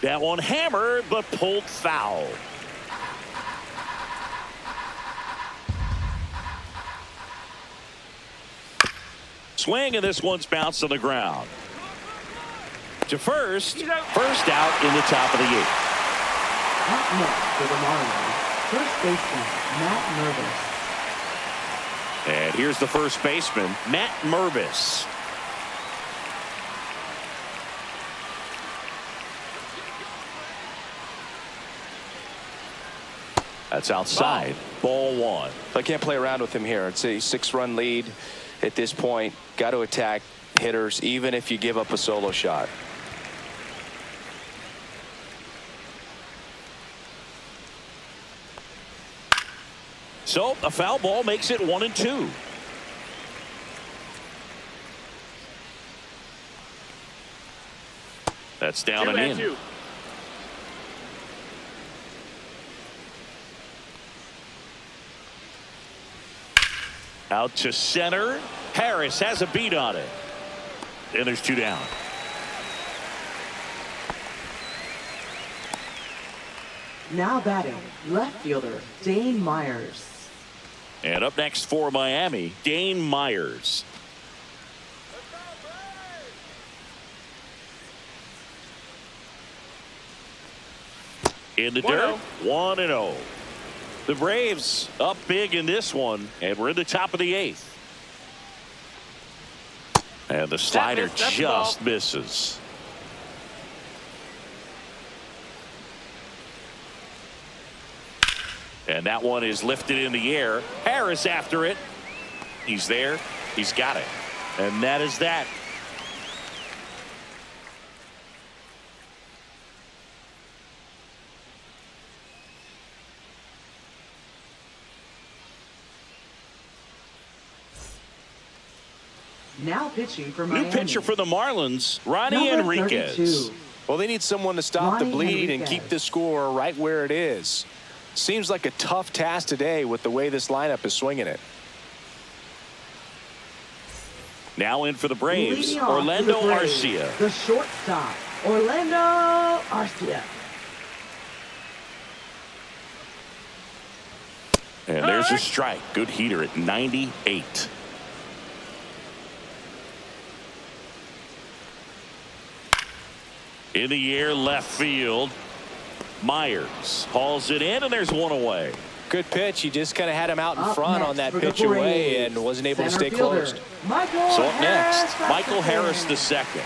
That one hammered but pulled foul. Swing, and this one's bounced on the ground. To first out in the top of the 8th. Up next for the Marlins, first baseman, Matt Mervis. And here's the first baseman, Matt Mervis. That's outside. Ball 1. I can't play around with him here. It's a 6-run lead at this point. Got to attack hitters, even if you give up a solo shot. So a foul ball makes it 1-2. That's down and in. 2-2. Out to center. Harris has a beat on it. And there's 2 down. Now batting, left fielder, Dane Myers. And up next for Miami, Dane Myers. In the dirt, 1-0. The Braves up big in this one, and we're in the top of the 8th. And the slider just misses. And that one is lifted in the air. Harris after it. He's there. He's got it. And that is that. Now pitching for Miami. New pitcher for the Marlins, Ronnie Number Enriquez. 32. Well, they need someone to stop the Ronnie bleed and Enriquez. keep the score right where it is. Seems like a tough task today with the way this lineup is swinging it. Now in for the Braves, Leading off for Orlando the Braves, Arcia. The shortstop, Orlando Arcia. And there's a strike. Good heater at 98. In the air, left field. Myers hauls it in, and there's one away. Good pitch. He just kind of had him out in Up front next on that for the pitch away Braves, and wasn't able to center stay fielder, closed. Michael So up next, Harris Michael at Harris second. the second.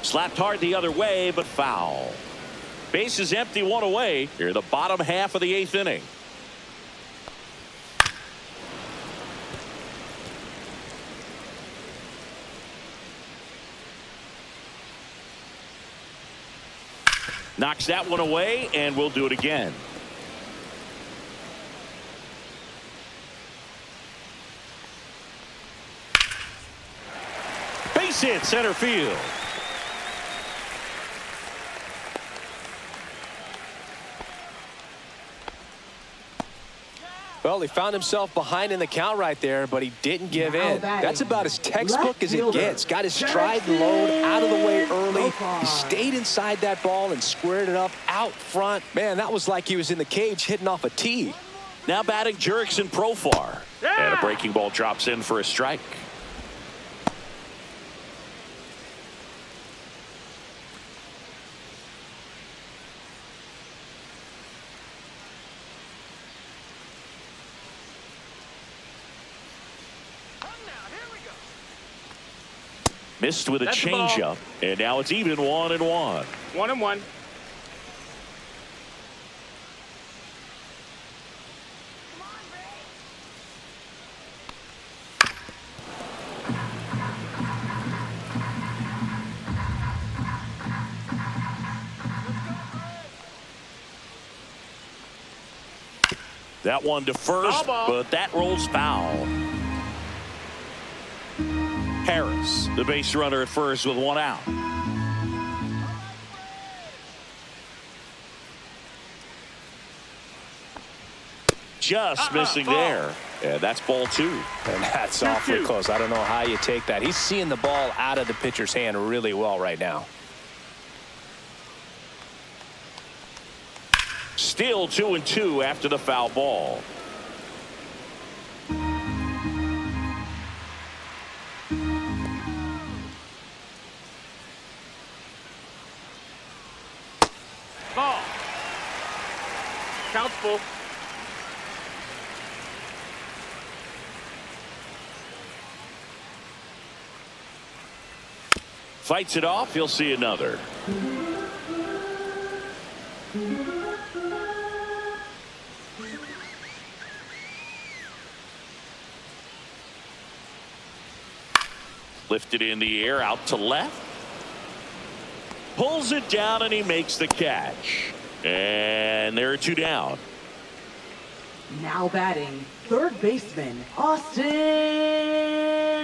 Slapped hard the other way, but foul. Base is empty, one away. Here the bottom half of the 8th inning. Knocks that one away, and we'll do it again. Base hit, center field. Well, he found himself behind in the count right there, but he didn't give Now in. batting, That's about as textbook left as it fielder, gets. Got his stride and load out of the way early. Profar. He stayed inside that ball and squared it up out front. Man, that was like he was in the cage hitting off a tee. Now batting Jurickson Profar. Yeah! And a breaking ball drops in for a strike. Missed with a That's the ball. changeup, and now it's even 1-1. 1-1. That one to first, Foul ball. but that rolls foul. Harris, the base runner at first with one out. Just missing ball. there. And that's ball 2. And that's awfully close. I don't know how you take that. He's seeing the ball out of the pitcher's hand really well right now. Still 2-2 after the foul ball. Ball. Count's full. Fights it off. He'll see another. Lifted in the air out to left. Pulls it down and he makes the catch. And there are 2 down. Now batting, third baseman, Austin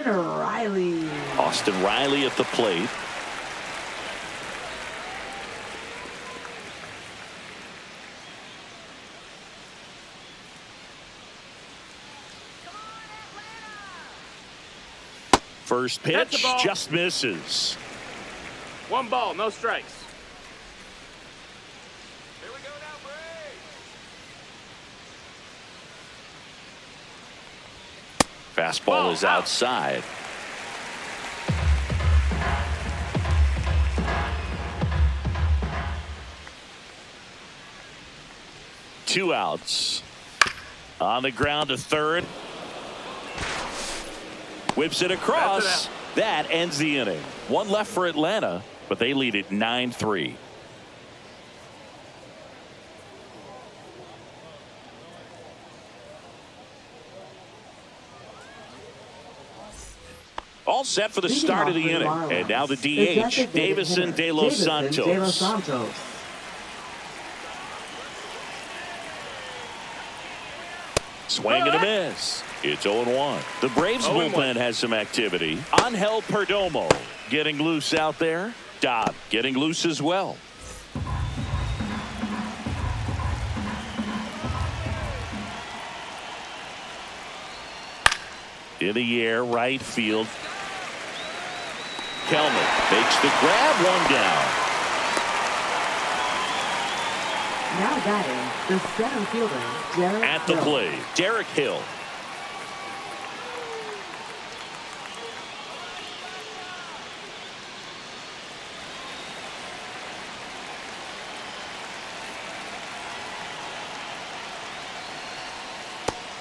Riley. Austin Riley at the plate. First That's the pitch ball. just misses. 1 ball, no strikes. Fastball Ball is out. outside. Two outs. On the ground to third. Whips it across. That's it out. That ends the inning. One left for Atlanta, but they lead it 9-3. All set for the Leading start off of the for inning. Marlins, And now the the DH, designated Davison hitter, de los Davison de los Santos. Santos. Swing and a miss. It's 0-1. The Braves 0-1. bullpen has some activity. Angel Perdomo getting loose out there. Dodd getting loose as well. In the air, right field. Kelman makes the grab, one down. Now batting, the center fielder, Derek At the Hill. plate, Derek Hill.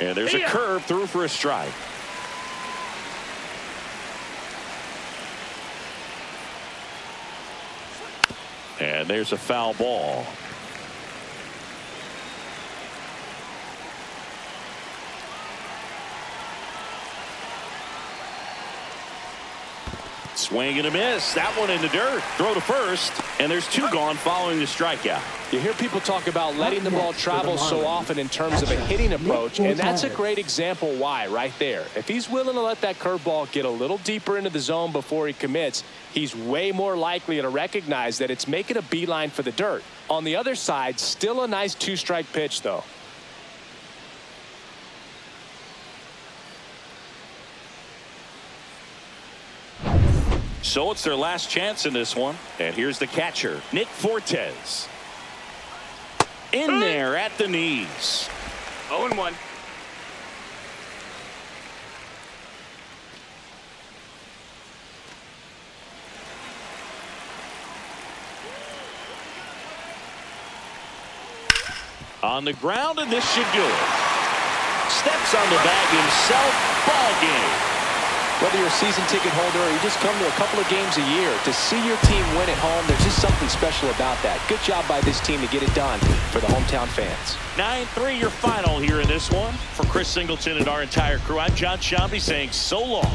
And there's a curve through for a strike. And there's a foul ball. Swing and a miss. That one in the dirt. Throw to first. And there's two gone following the strikeout. You hear people talk about letting the ball travel so often in terms of a hitting approach, and that's a great example why right there. If he's willing to let that curveball get a little deeper into the zone before he commits, he's way more likely to recognize that it's making a beeline for the dirt. On the other side, still a nice two-strike pitch, though. So it's their last chance in this one. And here's the catcher, Nick Fortes. In there at the knees. 0-1. On the ground, and this should do it. Steps on the bag himself. Ball game. Whether you're a season ticket holder or you just come to a couple of games a year, to see your team win at home, there's just something special about that. Good job by this team to get it done for the hometown fans. 9-3 your final here in this one. For Chris Singleton and our entire crew, I'm John Shambi saying so long.